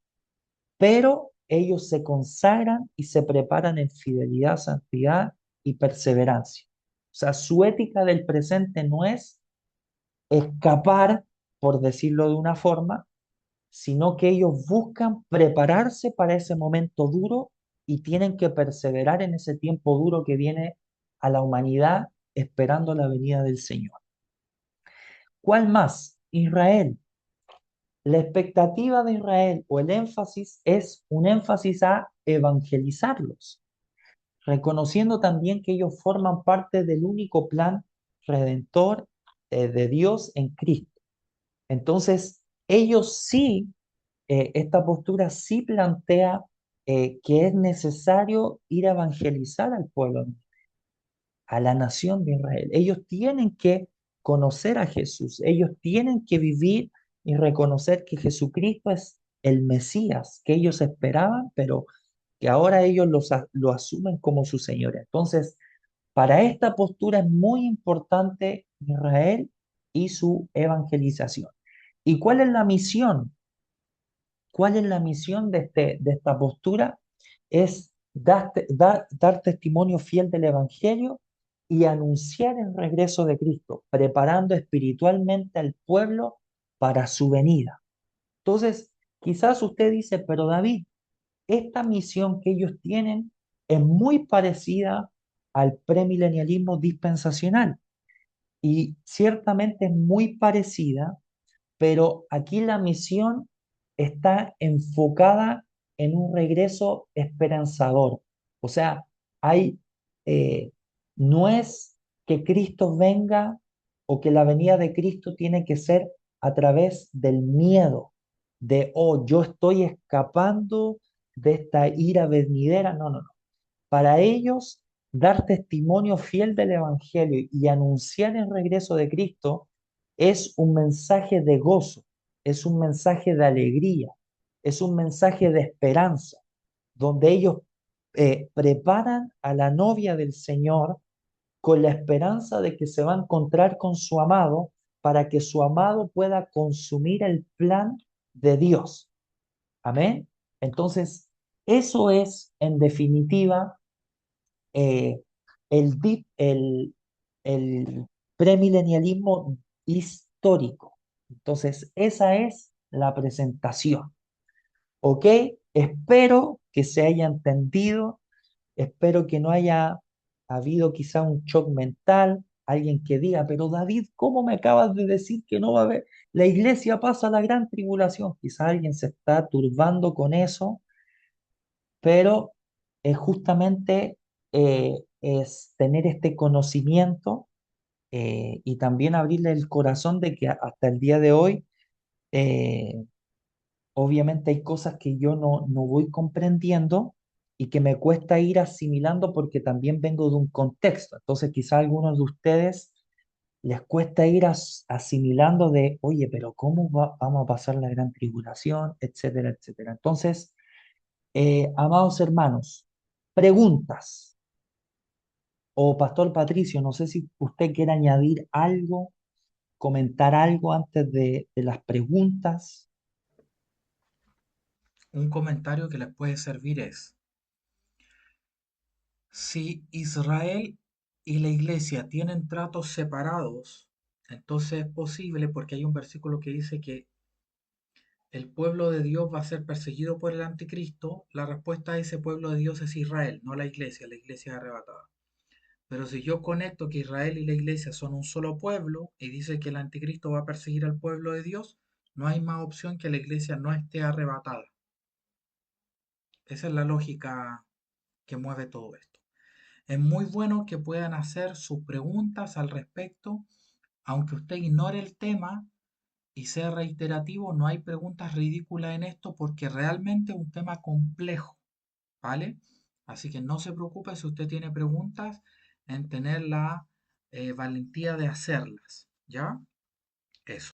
pero ellos se consagran y se preparan en fidelidad, santidad y perseverancia. O sea, su ética del presente no es escapar, por decirlo de una forma, sino que ellos buscan prepararse para ese momento duro y tienen que perseverar en ese tiempo duro que viene a la humanidad esperando la venida del Señor. ¿Cuál más? Israel. La expectativa de Israel o el énfasis es un énfasis a evangelizarlos, reconociendo también que ellos forman parte del único plan redentor de Dios en Cristo. Entonces, ellos sí, esta postura sí plantea que es necesario ir a evangelizar al pueblo, a la nación de Israel. Ellos tienen que conocer a Jesús, ellos tienen que vivir y reconocer que Jesucristo es el Mesías que ellos esperaban, pero que ahora ellos lo asumen como su Señor. Entonces, para esta postura es muy importante Israel y su evangelización. ¿Y cuál es la misión? ¿Cuál es la misión de esta postura? Es dar testimonio fiel del Evangelio y anunciar el regreso de Cristo, preparando espiritualmente al pueblo para su venida. Entonces, quizás usted dice, pero David, esta misión que ellos tienen es muy parecida al premilenialismo dispensacional y ciertamente es muy parecida, pero aquí la misión está enfocada en un regreso esperanzador. O sea, hay, eh, no es que Cristo venga o que la venida de Cristo tiene que ser a través del miedo, de, oh, yo estoy escapando de esta ira venidera. No, no, no. Para ellos, dar testimonio fiel del Evangelio y anunciar el regreso de Cristo es un mensaje de gozo, es un mensaje de alegría, es un mensaje de esperanza, donde ellos preparan a la novia del Señor con la esperanza de que se va a encontrar con su amado para que su amado pueda consumir el plan de Dios. Amén. Entonces, eso es, en definitiva, eh, el premilenialismo histórico. Entonces, esa es la presentación. ¿Ok? Espero que se haya entendido, espero que no haya habido quizá un shock mental, alguien que diga, pero David, ¿cómo me acabas de decir que no va a haber? La iglesia pasa la gran tribulación. Quizá alguien se está turbando con eso, pero es justamente es tener este conocimiento y también abrirle el corazón de que hasta el día de hoy, eh, obviamente hay cosas que yo no voy comprendiendo y que me cuesta ir asimilando porque también vengo de un contexto. Entonces quizá a algunos de ustedes les cuesta ir asimilando de, oye, pero ¿cómo vamos a pasar la gran tribulación? Etcétera, etcétera. Entonces, amados hermanos, preguntas. O Pastor Patricio, no sé si usted quiere añadir algo, comentar algo antes de las preguntas. Un comentario que les puede servir es, si Israel y la iglesia tienen tratos separados, entonces es posible, porque hay un versículo que dice que el pueblo de Dios va a ser perseguido por el anticristo. La respuesta a ese pueblo de Dios es Israel, no la iglesia es arrebatada. Pero si yo conecto que Israel y la iglesia son un solo pueblo y dice que el anticristo va a perseguir al pueblo de Dios, no hay más opción que la iglesia no esté arrebatada. Esa es la lógica que mueve todo esto. Es muy bueno que puedan hacer sus preguntas al respecto, aunque usted ignore el tema y sea reiterativo, no hay preguntas ridículas en esto porque realmente es un tema complejo, ¿vale? Así que no se preocupe si usted tiene preguntas en tener la valentía de hacerlas, ¿ya? Eso.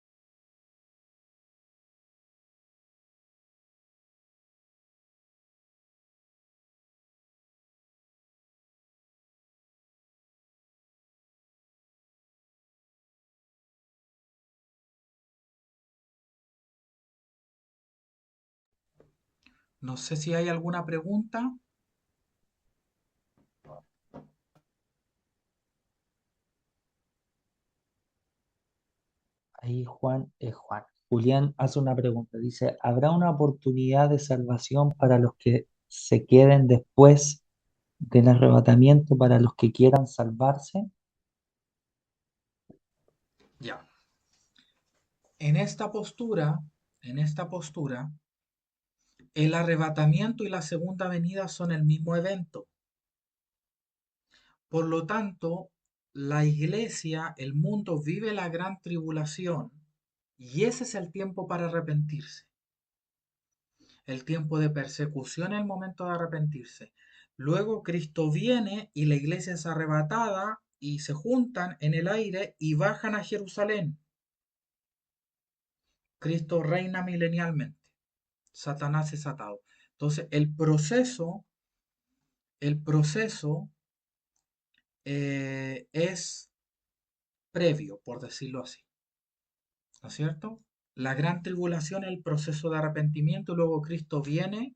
No sé si hay alguna pregunta. Ahí Juan. Julián hace una pregunta. Dice, ¿habrá una oportunidad de salvación para los que se queden después del arrebatamiento, para los que quieran salvarse? Ya. En esta postura, en esta postura, el arrebatamiento y la segunda venida son el mismo evento. Por lo tanto, la iglesia, el mundo vive la gran tribulación y ese es el tiempo para arrepentirse. El tiempo de persecución es el momento de arrepentirse. Luego Cristo viene y la iglesia es arrebatada y se juntan en el aire y bajan a Jerusalén. Cristo reina milenialmente. Satanás es atado. Entonces, el proceso es previo, por decirlo así. ¿No es cierto? La gran tribulación es el proceso de arrepentimiento, y luego Cristo viene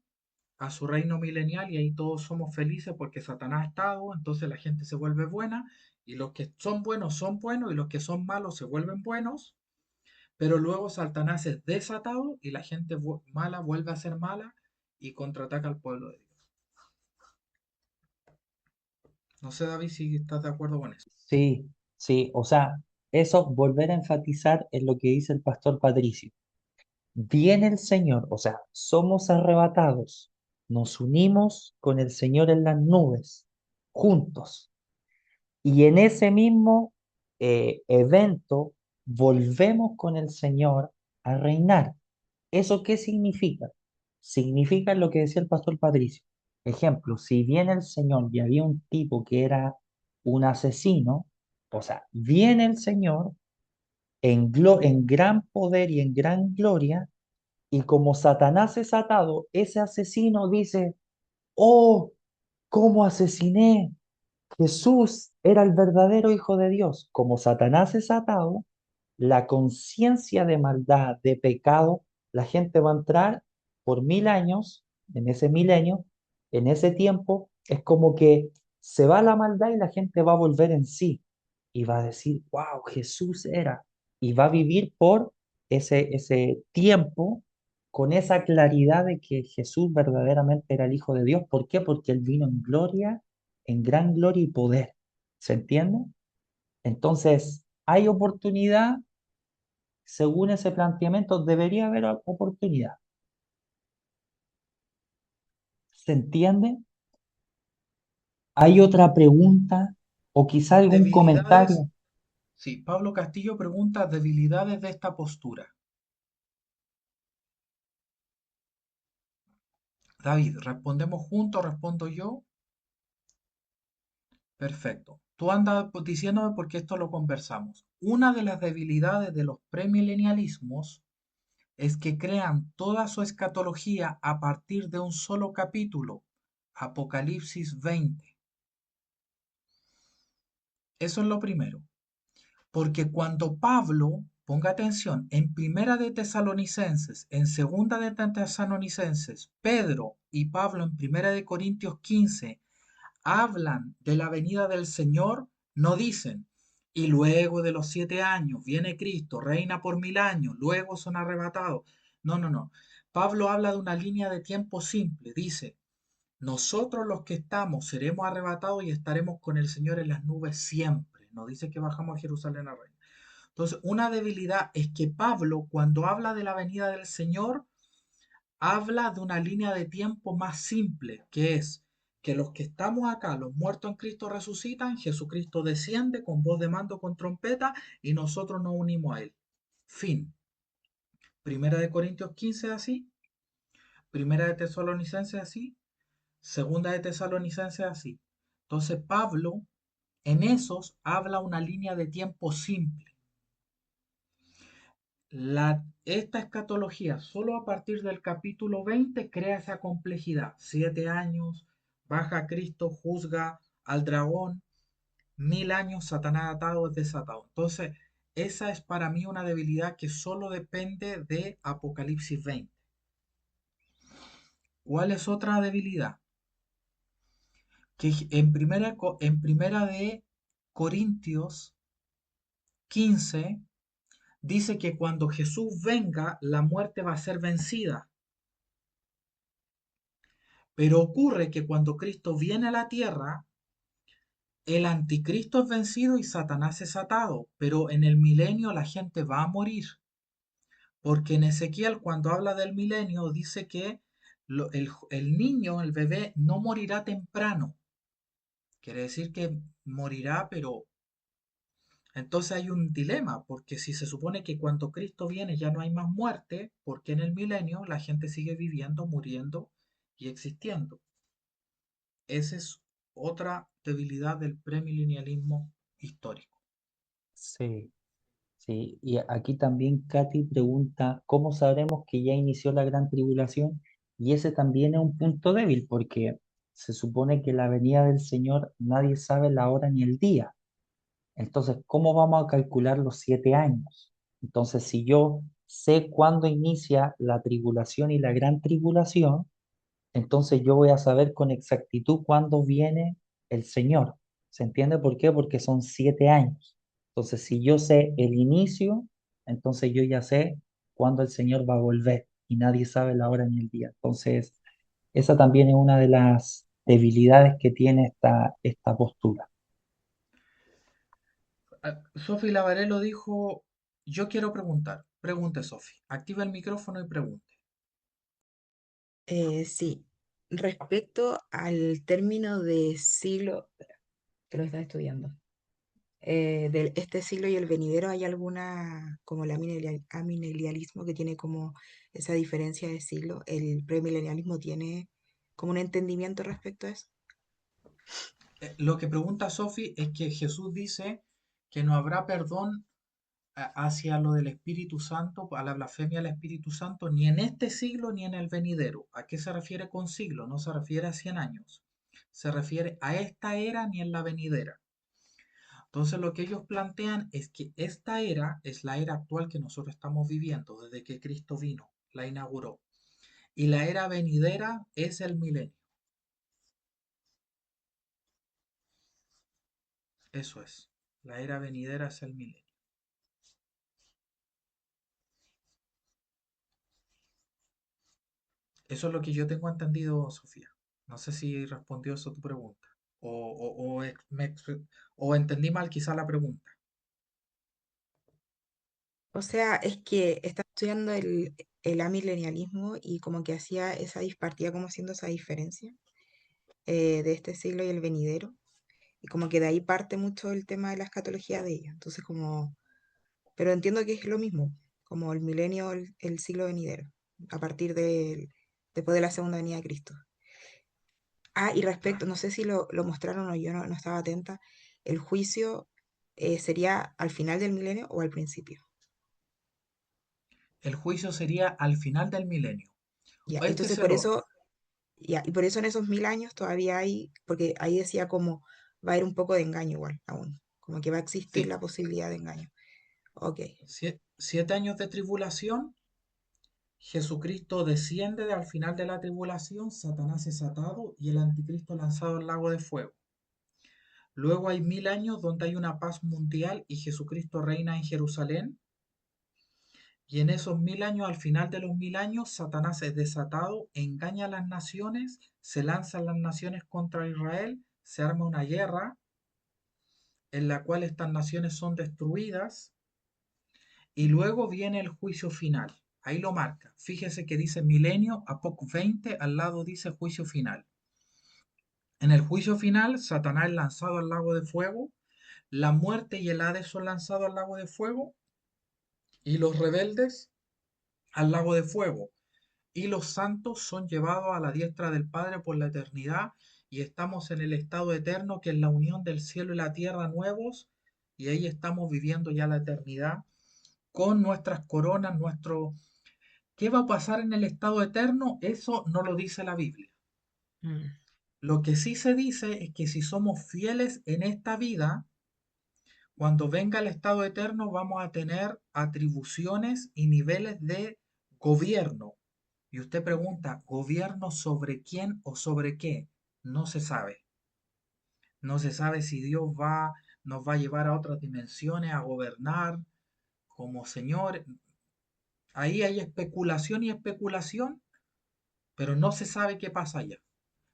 a su reino milenial y ahí todos somos felices porque Satanás ha estado, entonces la gente se vuelve buena y los que son buenos y los que son malos se vuelven buenos, pero luego Satanás es desatado y la gente mala vuelve a ser mala y contraataca al pueblo de Dios. No sé, David, si estás de acuerdo con eso. Sí, sí, o sea, eso volver a enfatizar en lo que dice el pastor Patricio. Viene el Señor, o sea, somos arrebatados, nos unimos con el Señor en las nubes, juntos, y en ese mismo evento volvemos con el Señor a reinar. ¿Eso qué significa? Significa lo que decía el pastor Patricio. Ejemplo, si viene el Señor y había un tipo que era un asesino, o sea, viene el Señor en gran poder y en gran gloria, y como Satanás es atado, ese asesino dice, oh, ¿cómo asesiné? Jesús era el verdadero Hijo de Dios. Como Satanás es atado, la conciencia de maldad, de pecado, la gente va a entrar por 1000 años, en ese milenio, en ese tiempo, es como que se va la maldad y la gente va a volver en sí y va a decir, wow, Jesús era, y va a vivir por ese tiempo con esa claridad de que Jesús verdaderamente era el Hijo de Dios. ¿Por qué? Porque Él vino en gloria, en gran gloria y poder. ¿Se entiende? Entonces, hay oportunidad, según ese planteamiento, debería haber oportunidad. ¿Se entiende? ¿Hay otra pregunta o quizá algún Debilidades. comentario? Sí, Pablo Castillo pregunta debilidades de esta postura. David, ¿respondemos juntos? ¿Respondo yo? Perfecto. Tú andas diciéndome porque esto lo conversamos. Una de las debilidades de los premilenialismos es que crean toda su escatología a partir de un solo capítulo, Apocalipsis 20. Eso es lo primero. Porque cuando Pablo, ponga atención, en Primera de Tesalonicenses, en Segunda de Tesalonicenses, Pedro y Pablo en Primera de Corintios 15 hablan de la venida del Señor, no dicen, y luego de los 7 años viene Cristo, reina por 1000 años, luego son arrebatados. No, no, no. Pablo habla de una línea de tiempo simple. Dice, nosotros los que estamos seremos arrebatados y estaremos con el Señor en las nubes siempre. No dice que bajamos a Jerusalén a reina. Entonces, una debilidad es que Pablo, cuando habla de la venida del Señor, habla de una línea de tiempo más simple, que es que los que estamos acá, los muertos en Cristo resucitan, Jesucristo desciende con voz de mando, con trompeta, y nosotros nos unimos a Él. Fin. Primera de Corintios 15 así, primera de Tesalonicenses así, segunda de Tesalonicenses así. Entonces Pablo en esos habla una línea de tiempo simple. Esta escatología, solo a partir del capítulo 20, crea esa complejidad. 7 años, baja Cristo, juzga al dragón, 1000 años, Satanás atado es desatado. Entonces, esa es para mí una debilidad que solo depende de Apocalipsis 20. ¿Cuál es otra debilidad? Que en primera de Corintios 15 dice que cuando Jesús venga, la muerte va a ser vencida. Pero ocurre que cuando Cristo viene a la tierra, el anticristo es vencido y Satanás es atado, pero en el milenio la gente va a morir, porque en Ezequiel cuando habla del milenio dice que el niño, el bebé, no morirá temprano. Quiere decir que morirá, pero entonces hay un dilema, porque si se supone que cuando Cristo viene ya no hay más muerte, porque en el milenio la gente sigue viviendo, muriendo y existiendo. Esa es otra debilidad del premilenialismo histórico. Sí, sí. Y aquí también Katy pregunta, ¿cómo sabremos que ya inició la gran tribulación? Y ese también es un punto débil, porque se supone que la venida del Señor nadie sabe la hora ni el día. Entonces, ¿cómo vamos a calcular los 7 años? Entonces, si yo sé cuándo inicia la tribulación y la gran tribulación, entonces yo voy a saber con exactitud cuándo viene el Señor. ¿Se entiende por qué? Porque son 7 años. Entonces, si yo sé el inicio, entonces yo ya sé cuándo el Señor va a volver y nadie sabe la hora ni el día. Entonces, esa también es una de las debilidades que tiene esta postura. Sofi Lavarello dijo, yo quiero preguntar. Pregunte, Sofi. Activa el micrófono y pregunte. Sí, respecto al término de siglo, espera, que lo estaba estudiando, de este siglo y el venidero, ¿hay alguna, como el amilenialismo, que tiene como esa diferencia de siglo? ¿El premilenialismo tiene como un entendimiento respecto a eso? Lo que pregunta Sofi es que Jesús dice que no habrá perdón hacia lo del Espíritu Santo, a la blasfemia del Espíritu Santo, ni en este siglo ni en el venidero. ¿A qué se refiere con siglo? No se refiere a 100 años. Se refiere a esta era ni en la venidera. Entonces lo que ellos plantean es que esta era es la era actual que nosotros estamos viviendo desde que Cristo vino, la inauguró. Y la era venidera es el milenio. Eso es. La era venidera es el milenio. Eso es lo que yo tengo entendido, Sofía. No sé si respondió eso a tu pregunta. O entendí mal quizá la pregunta. O sea, es que estaba estudiando el amilenialismo y como que hacía esa, partía como haciendo esa diferencia de este siglo y el venidero. Y como que de ahí parte mucho el tema de la escatología de ella. Entonces, como, pero entiendo que es lo mismo, como el milenio, el siglo venidero, a partir después de la segunda venida de Cristo. Ah, y respecto, no sé si lo mostraron o yo no estaba atenta, el juicio sería al final del milenio o al principio. El juicio sería al final del milenio. Ya, Este entonces es por el orden. eso, ya, y por eso en esos 1000 años todavía hay, porque ahí decía como va a haber un poco de engaño igual aún, como que va a existir Sí, la posibilidad de engaño. Ok, 7 años de tribulación. Jesucristo desciende al final de la tribulación, Satanás es atado y el anticristo lanzado al lago de fuego. Luego hay 1000 años donde hay una paz mundial y Jesucristo reina en Jerusalén. Y en esos 1000 años, al final de los 1000 años, Satanás es desatado, engaña a las naciones, se lanzan las naciones contra Israel, se arma una guerra en la cual estas naciones son destruidas y luego viene el juicio final. Ahí lo marca. Fíjese que dice milenio, Apoc 20, al lado dice juicio final. En el juicio final, Satanás es lanzado al lago de fuego, la muerte y el Hades son lanzados al lago de fuego y los rebeldes al lago de fuego. Y los santos son llevados a la diestra del Padre por la eternidad y estamos en el estado eterno que es la unión del cielo y la tierra nuevos y ahí estamos viviendo ya la eternidad con nuestras coronas, nuestro... ¿Qué va a pasar en el estado eterno? Eso no lo dice la Biblia. mm, Lo que sí se dice es que si somos fieles en esta vida, cuando venga el estado eterno vamos a tener atribuciones y niveles de gobierno. Y usted pregunta, ¿gobierno sobre quién o sobre qué? No se sabe. No se sabe si Dios nos va a llevar a otras dimensiones, a gobernar como Señor. Ahí hay especulación y especulación, pero no se sabe qué pasa allá.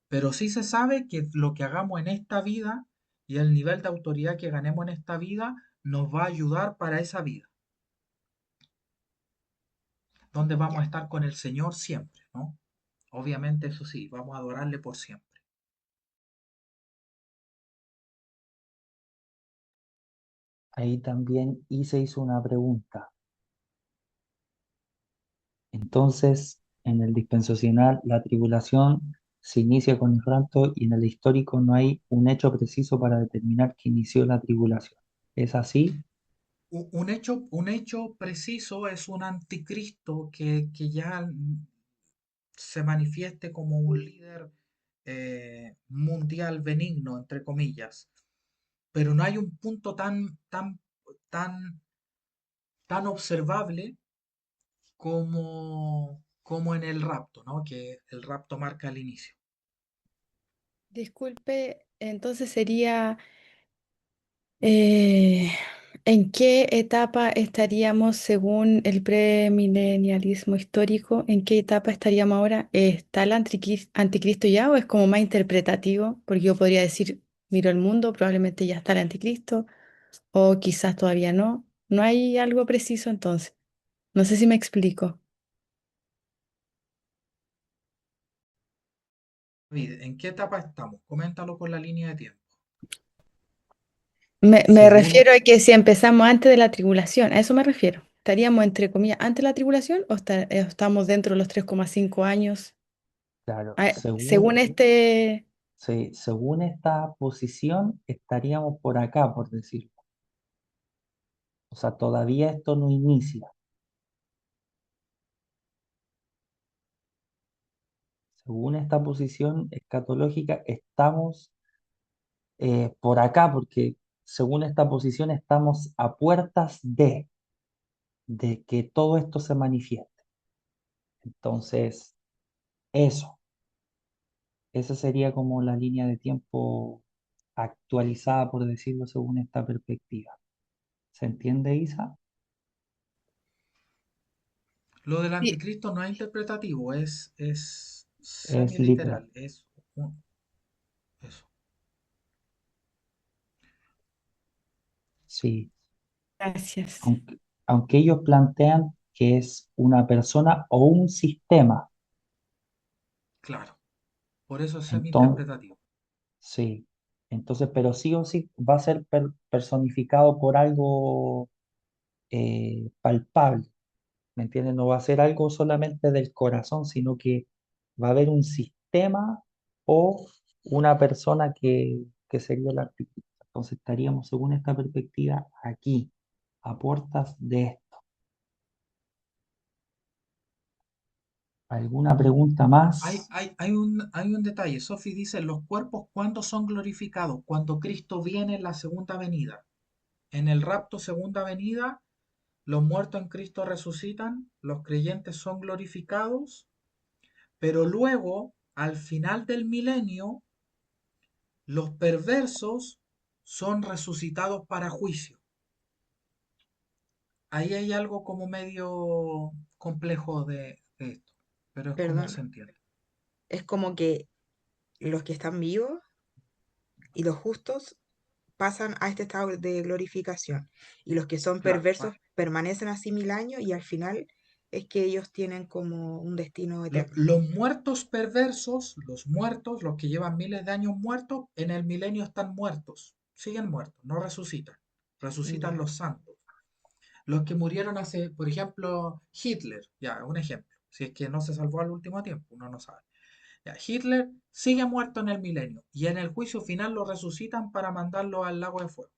Pero sí se sabe que lo que hagamos en esta vida y el nivel de autoridad que ganemos en esta vida nos va a ayudar para esa vida, donde vamos ya. a estar con el Señor siempre, ¿no? Obviamente, eso sí, vamos a adorarle por siempre. Ahí también se hizo una pregunta. Entonces, en el dispensacional, la tribulación se inicia con el rapto y en el histórico no hay un hecho preciso para determinar que inició la tribulación. ¿Es así? Un hecho preciso es un anticristo que ya se manifieste como un líder mundial benigno, entre comillas. Pero no hay un punto tan observable como, como en el rapto, ¿no? Que el rapto marca el inicio. Disculpe, entonces sería, eh, ¿en qué etapa estaríamos según el premilenialismo histórico? ¿En qué etapa estaríamos ahora? ¿Está el anticristo ya o es como más interpretativo? Porque yo podría decir, miro el mundo, probablemente ya está el anticristo, o quizás todavía no. No hay algo preciso entonces. No sé si me explico. David, ¿en qué etapa estamos? Coméntalo con la línea de tiempo. Me Según, refiero a que si empezamos antes de la tribulación, a eso me refiero. ¿Estaríamos entre comillas antes de la tribulación o estamos dentro de los 3,5 años? claro, Ah, según según, este, sí, según esta posición, estaríamos por acá, por decirlo. O sea, todavía esto no inicia. Según esta posición escatológica, estamos por acá, porque según esta posición estamos a puertas de que todo esto se manifieste. Entonces, eso, esa sería como la línea de tiempo actualizada, por decirlo, según esta perspectiva. ¿Se entiende, Isa? Lo del sí, anticristo no es interpretativo, es Es literal. semi-literal, eso. Sí, gracias. aunque ellos plantean que es una persona o un sistema. Claro, por eso es Entonces, semi-interpretativo. sí. Entonces, pero sí o sí va a ser personificado por algo palpable. ¿Me entiendes? No va a ser algo solamente del corazón, sino que va a haber un sistema o una persona que sería el artista. Entonces estaríamos, según esta perspectiva, aquí, a puertas de esto. ¿Alguna pregunta más? Hay un detalle. Sophie dice, los cuerpos, ¿cuándo son glorificados? Cuando Cristo viene en la segunda venida. En el rapto, segunda venida, los muertos en Cristo resucitan, los creyentes son glorificados, pero luego, al final del milenio, los perversos son resucitados para juicio. Ahí hay algo como medio complejo de esto, pero es como Perdón, se entiende. es como que los que están vivos y los justos pasan a este estado de glorificación y los que son Claro, perversos permanecen así 1000 años y al final es que ellos tienen como un destino eterno. Los muertos perversos, los muertos, los que llevan miles de años muertos, en el milenio están muertos, siguen muertos, no resucitan, resucitan Ya, los santos. Los que murieron hace, por ejemplo, Hitler, ya, un ejemplo, si es que no se salvó al último tiempo, uno no sabe. Ya, Hitler sigue muerto en el milenio y en el juicio final lo resucitan para mandarlo al lago de fuego,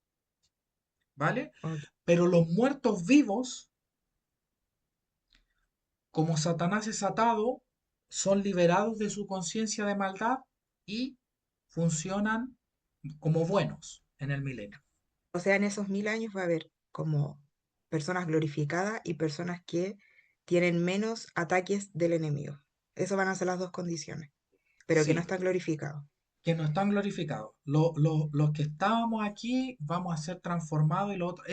¿vale? ok. Pero los muertos vivos, como Satanás es atado, son liberados de su conciencia de maldad y funcionan como buenos en el milenio. O sea, en esos 1000 años va a haber como personas glorificadas y personas que tienen menos ataques del enemigo. Eso van a ser las dos condiciones, pero que no Sí, están glorificados. que no están glorificados. Los que estábamos aquí vamos a ser transformados y lo otro.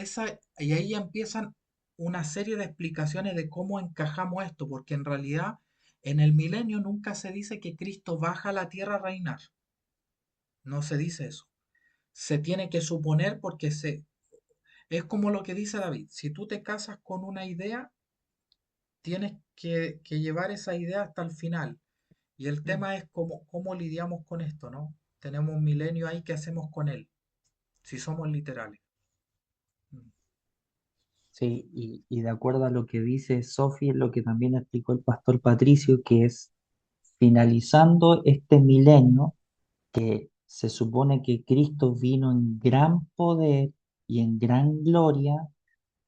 Y ahí empiezan una serie de explicaciones de cómo encajamos esto, porque en realidad en el milenio nunca se dice que Cristo baja a la tierra a reinar. No se dice eso. Se tiene que suponer porque es como lo que dice David. Si tú te casas con una idea, tienes que llevar esa idea hasta el final. Y el Mm. tema es cómo lidiamos con esto, ¿no? Tenemos un milenio ahí, ¿qué hacemos con él? Si somos literales. Mm. Sí, y de acuerdo a lo que dice Sophie, es lo que también explicó el pastor Patricio, que es finalizando este milenio, que se supone que Cristo vino en gran poder y en gran gloria,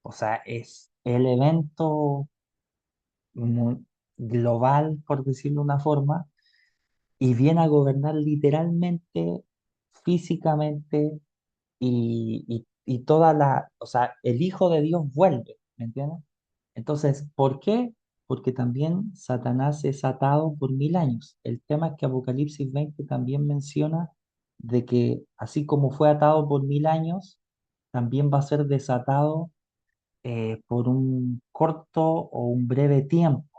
o sea, es el evento global, por decirlo de una forma, y viene a gobernar literalmente, físicamente, y toda la, o sea, el Hijo de Dios vuelve, ¿me entiendes? Entonces, ¿por qué? porque también Satanás es atado por 1000 años. El tema es que Apocalipsis 20 también menciona de que así como fue atado por 1000 años, también va a ser desatado por un corto o un breve tiempo.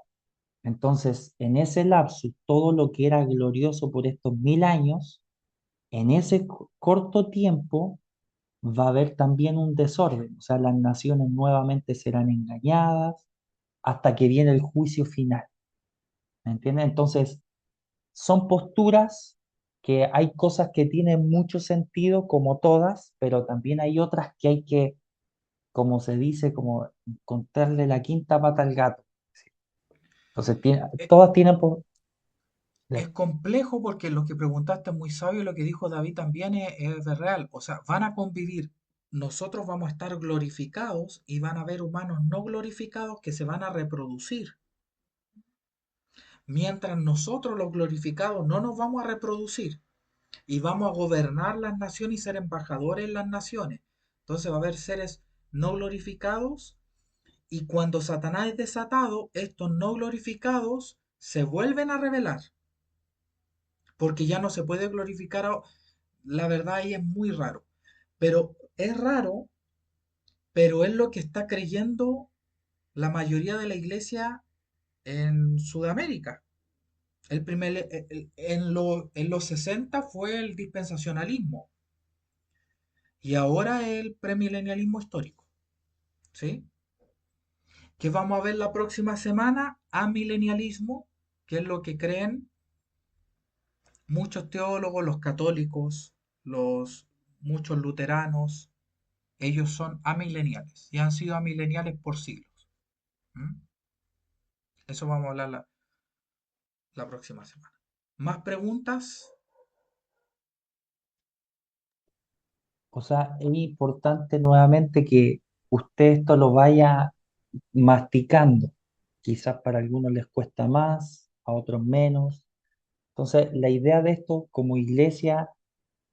Entonces, en ese lapso, todo lo que era glorioso por estos 1000 años, en ese corto tiempo va a haber también un desorden. O sea, las naciones nuevamente serán engañadas hasta que viene el juicio final. ¿Me entiendes? Entonces, son posturas que hay cosas que tienen mucho sentido, como todas, pero también hay otras que hay que, como se dice, como encontrarle la quinta pata al gato. Entonces, E- todas tienen... Es complejo porque lo que preguntaste es muy sabio y lo que dijo David también es de real. O sea, van a convivir. Nosotros vamos a estar glorificados y van a haber humanos no glorificados que se van a reproducir. Mientras nosotros los glorificados no nos vamos a reproducir y vamos a gobernar las naciones y ser embajadores en las naciones. Entonces va a haber seres no glorificados y cuando Satanás es desatado, estos no glorificados se vuelven a rebelar porque ya no se puede glorificar. La verdad ahí es muy raro. Pero es raro, pero es lo que está creyendo la mayoría de la iglesia en Sudamérica. En los 60 fue el dispensacionalismo y ahora el premilenialismo histórico. ¿Sí? ¿Qué vamos a ver la próxima semana? Amilenialismo, que es lo que creen muchos teólogos, los católicos, muchos luteranos. Ellos son amileniales y han sido amileniales por siglos. ¿Mm? Eso vamos a hablar la próxima semana. ¿Más preguntas? O sea, es importante nuevamente que usted esto lo vaya masticando. Quizás para algunos les cuesta más, a otros menos. Entonces, la idea de esto como iglesia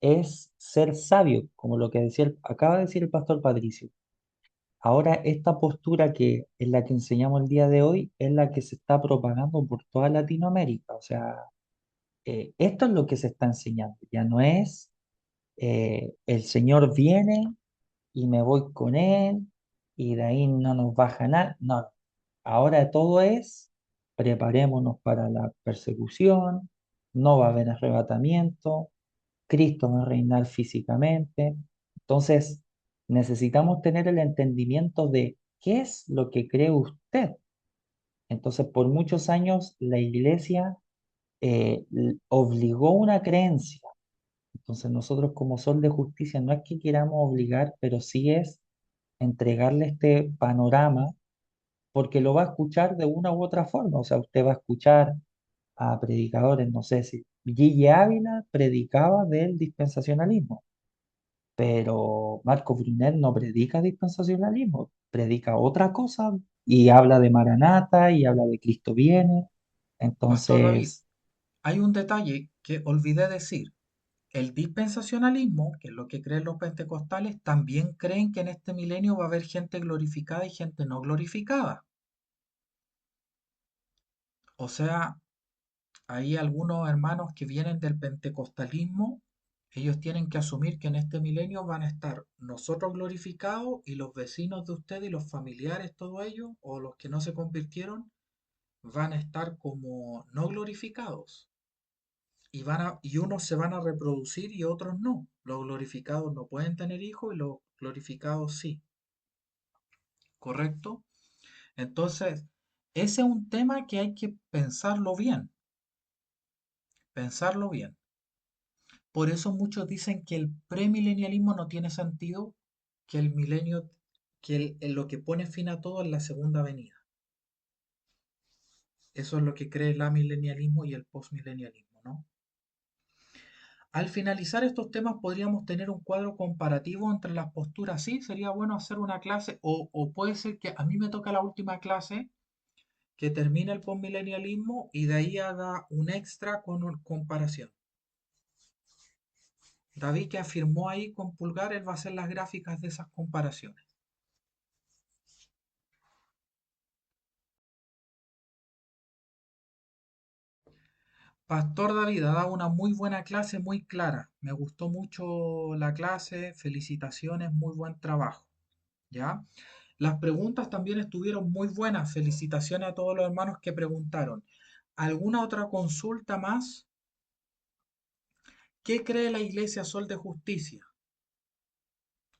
es ser sabio, como lo que decía acaba de decir el pastor Patricio. Ahora, esta postura que es la que enseñamos el día de hoy es la que se está propagando por toda Latinoamérica. O sea, esto es lo que se está enseñando. Ya no es el Señor viene y me voy con él y de ahí no nos baja nada. No, ahora todo es preparémonos para la persecución, no va a haber arrebatamiento, Cristo va a reinar físicamente. Entonces, necesitamos tener el entendimiento de qué es lo que cree usted. Entonces, por muchos años la iglesia obligó una creencia. Entonces, nosotros como Sol de Justicia no es que queramos obligar, pero sí es entregarle este panorama porque lo va a escuchar de una u otra forma. O sea, usted va a escuchar a predicadores, no sé si Guille Ávila predicaba del dispensacionalismo, pero Marco Brunet no predica dispensacionalismo, predica otra cosa y habla de Maranata y habla de Cristo viene. Pastor David, Entonces, hay un detalle que olvidé decir. El dispensacionalismo, que es lo que creen los pentecostales, también creen que en este milenio va a haber gente glorificada y gente no glorificada. O sea, hay algunos hermanos que vienen del pentecostalismo, ellos tienen que asumir que en este milenio van a estar nosotros glorificados y los vecinos de ustedes y los familiares, todo ello, o los que no se convirtieron, van a estar como no glorificados. Y unos se van a reproducir y otros no. Los glorificados no pueden tener hijos y los glorificados sí. ¿Correcto? Entonces, ese es un tema que hay que pensarlo bien. Pensarlo bien. Por eso muchos dicen que el premilenialismo no tiene sentido, que el milenio, lo que pone fin a todo es la segunda venida. Eso es lo que cree el amilenialismo y el postmilenialismo, ¿no? Al finalizar estos temas podríamos tener un cuadro comparativo entre las posturas. Sí, sería bueno hacer una clase o puede ser que a mí me toca la última clase que termine el postmilenialismo y de ahí haga un extra con comparación. David que afirmó ahí con pulgar, él va a hacer las gráficas de esas comparaciones. Pastor David ha dado una muy buena clase, muy clara. Me gustó mucho la clase, felicitaciones, muy buen trabajo. ¿Ya? Las preguntas también estuvieron muy buenas. Felicitaciones a todos los hermanos que preguntaron. ¿Alguna otra consulta más? ¿Qué cree la Iglesia Sol de Justicia?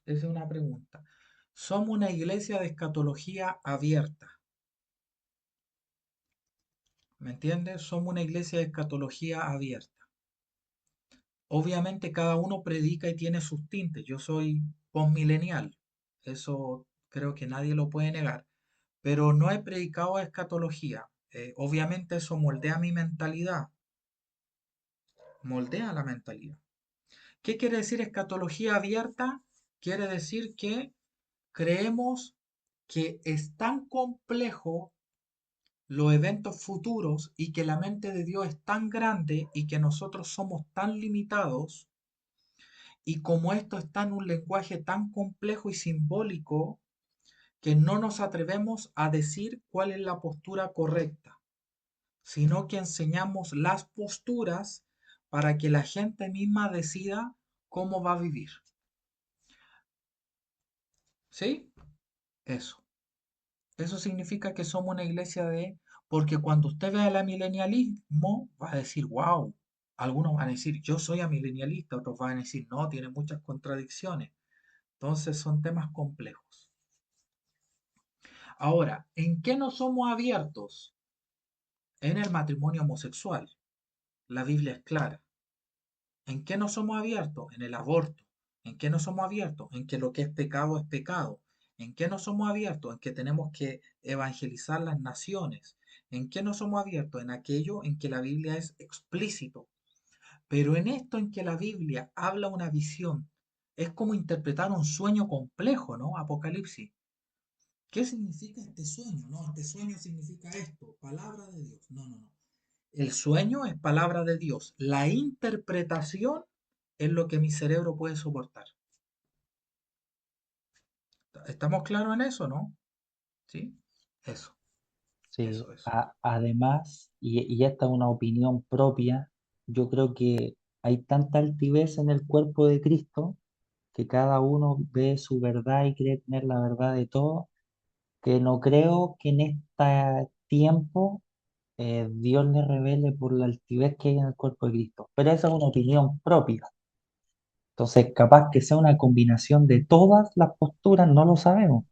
Esa es una pregunta. Somos una iglesia de escatología abierta. ¿Me entiendes? Somos una iglesia de escatología abierta. Obviamente cada uno predica y tiene sus tintes. Yo soy postmilenial. Eso creo que nadie lo puede negar. Pero no he predicado escatología. Obviamente eso moldea mi mentalidad. Moldea la mentalidad. ¿Qué quiere decir escatología abierta? Quiere decir que creemos que es tan complejo los eventos futuros y que la mente de Dios es tan grande y que nosotros somos tan limitados y como esto está en un lenguaje tan complejo y simbólico que no nos atrevemos a decir cuál es la postura correcta, sino que enseñamos las posturas para que la gente misma decida cómo va a vivir. ¿Sí? Eso. Eso significa que somos una iglesia de... Porque cuando usted vea el milenialismo, va a decir, wow. Algunos van a decir, yo soy amilenialista, otros van a decir, no, tiene muchas contradicciones. Entonces son temas complejos. Ahora, ¿en qué no somos abiertos? En el matrimonio homosexual. La Biblia es clara. ¿En qué no somos abiertos? En el aborto. ¿En qué no somos abiertos? En que lo que es pecado es pecado. ¿En qué no somos abiertos? En que tenemos que evangelizar las naciones. ¿En qué no somos abiertos? En aquello en que la Biblia es explícito. Pero en esto en que la Biblia habla una visión, es como interpretar un sueño complejo, ¿no? Apocalipsis. ¿Qué significa este sueño? No, este sueño significa esto, palabra de Dios. No, no, no. El sueño es palabra de Dios. La interpretación es lo que mi cerebro puede soportar. ¿Estamos claros en eso, no? ¿Sí? Eso, Sí, eso. además, y esta es una opinión propia, yo creo que hay tanta altivez en el cuerpo de Cristo que cada uno ve su verdad y cree tener la verdad de todo, que no creo que en este tiempo Dios le revele por la altivez que hay en el cuerpo de Cristo. Pero esa es una opinión propia. Entonces, capaz que sea una combinación de todas las posturas, no lo sabemos.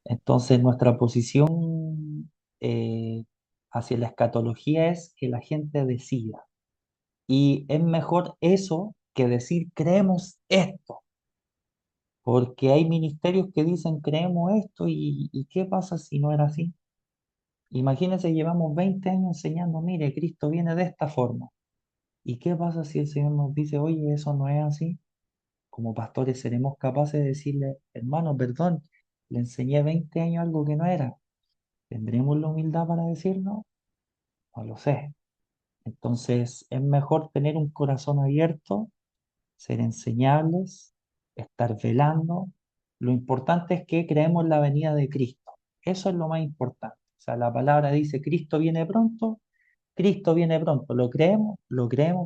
Entonces, nuestra posición hacia la escatología es que la gente decida. Y es mejor eso que decir creemos esto, porque hay ministerios que dicen creemos esto y ¿qué pasa si no era así? Imagínense, llevamos 20 años enseñando, mire, Cristo viene de esta forma. ¿Y qué pasa si el Señor nos dice, oye, eso no es así? Como pastores seremos capaces de decirle, hermano, perdón, le enseñé 20 años algo que no era. ¿Tendremos la humildad para decirlo? No lo sé. Entonces, es mejor tener un corazón abierto, ser enseñables, estar velando. Lo importante es que creemos en la venida de Cristo. Eso es lo más importante. O sea, la palabra dice, Cristo viene pronto, Cristo viene pronto. Lo creemos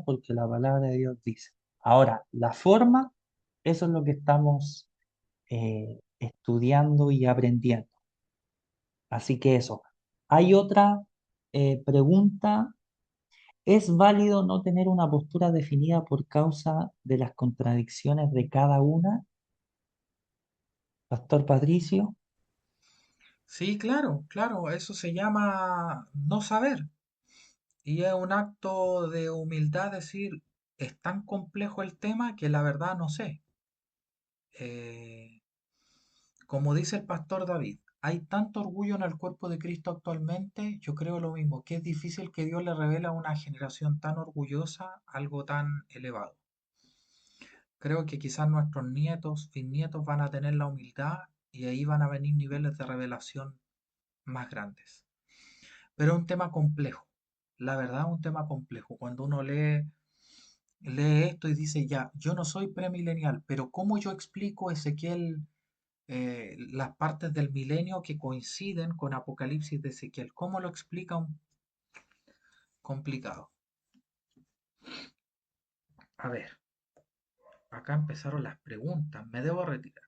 porque la palabra de Dios dice. Ahora, la forma, eso es lo que estamos estudiando y aprendiendo. Así que eso. Hay otra pregunta. ¿Es válido no tener una postura definida por causa de las contradicciones de cada una? Pastor Patricio. Sí, claro, claro, eso se llama no saber. Y es un acto de humildad decir, es tan complejo el tema que la verdad no sé. Eh, Como dice el pastor David, hay tanto orgullo en el cuerpo de Cristo actualmente, yo creo lo mismo, que es difícil que Dios le revele a una generación tan orgullosa algo tan elevado. Creo que quizás nuestros nietos, bisnietos van a tener la humildad y ahí van a venir niveles de revelación más grandes. Pero es un tema complejo, la verdad es un tema complejo. Cuando uno lee esto y dice, ya, yo no soy premilenial, pero ¿cómo yo explico Ezequiel las partes del milenio que coinciden con Apocalipsis de Ezequiel? ¿Cómo lo explica un complicado? A ver, acá empezaron las preguntas. Me debo retirar.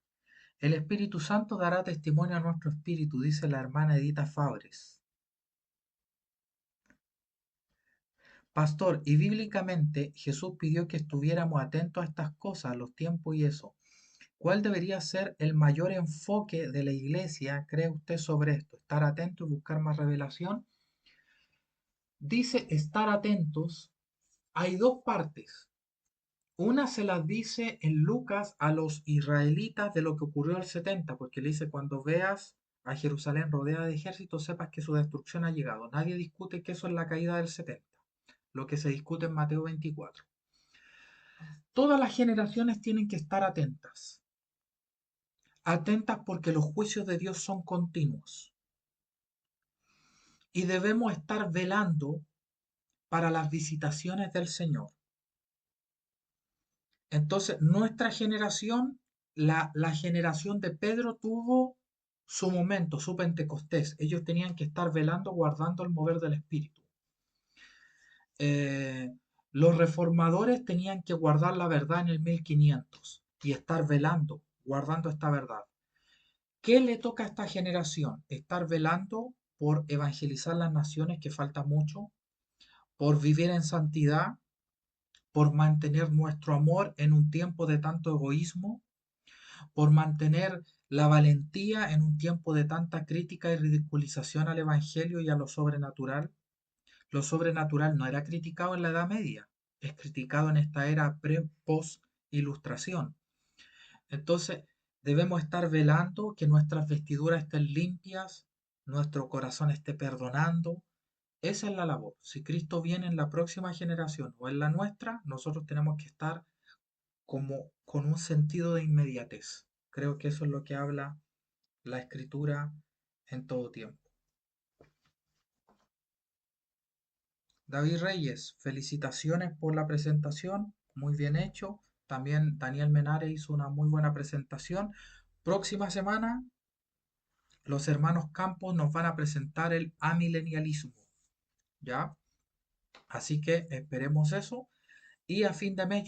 El Espíritu Santo dará testimonio a nuestro espíritu, dice la hermana Edita Fabres. Pastor, y bíblicamente Jesús pidió que estuviéramos atentos a estas cosas, a los tiempos y eso. ¿Cuál debería ser el mayor enfoque de la iglesia, cree usted, sobre esto? ¿Estar atento y buscar más revelación? Dice estar atentos. Hay dos partes. Una se las dice en Lucas a los israelitas de lo que ocurrió el 70, porque le dice, cuando veas a Jerusalén rodeada de ejércitos, sepas que su destrucción ha llegado. Nadie discute que eso es la caída del 70, lo que se discute en Mateo 24. Todas las generaciones tienen que estar atentas. Atentas porque los juicios de Dios son continuos. Y debemos estar velando para las visitaciones del Señor. Entonces, nuestra generación, la generación de Pedro tuvo su momento, su Pentecostés. Ellos tenían que estar velando, guardando el mover del Espíritu. Los reformadores tenían que guardar la verdad en el 1500 y estar velando, guardando esta verdad. ¿Qué le toca a esta generación? Estar velando por evangelizar las naciones, que falta mucho, por vivir en santidad, por mantener nuestro amor en un tiempo de tanto egoísmo, por mantener la valentía en un tiempo de tanta crítica y ridiculización al Evangelio y a lo sobrenatural. Lo sobrenatural no era criticado en la Edad Media, es criticado en esta era pre-post-ilustración. Entonces, debemos estar velando que nuestras vestiduras estén limpias, nuestro corazón esté perdonando. Esa es la labor. Si Cristo viene en la próxima generación o en la nuestra, nosotros tenemos que estar como con un sentido de inmediatez. Creo que eso es lo que habla la Escritura en todo tiempo. David Reyes, felicitaciones por la presentación, muy bien hecho. También Daniel Menares hizo una muy buena presentación. Próxima semana, los hermanos Campos nos van a presentar el amilenialismo, ¿ya? Así que esperemos eso. Y a fin de mes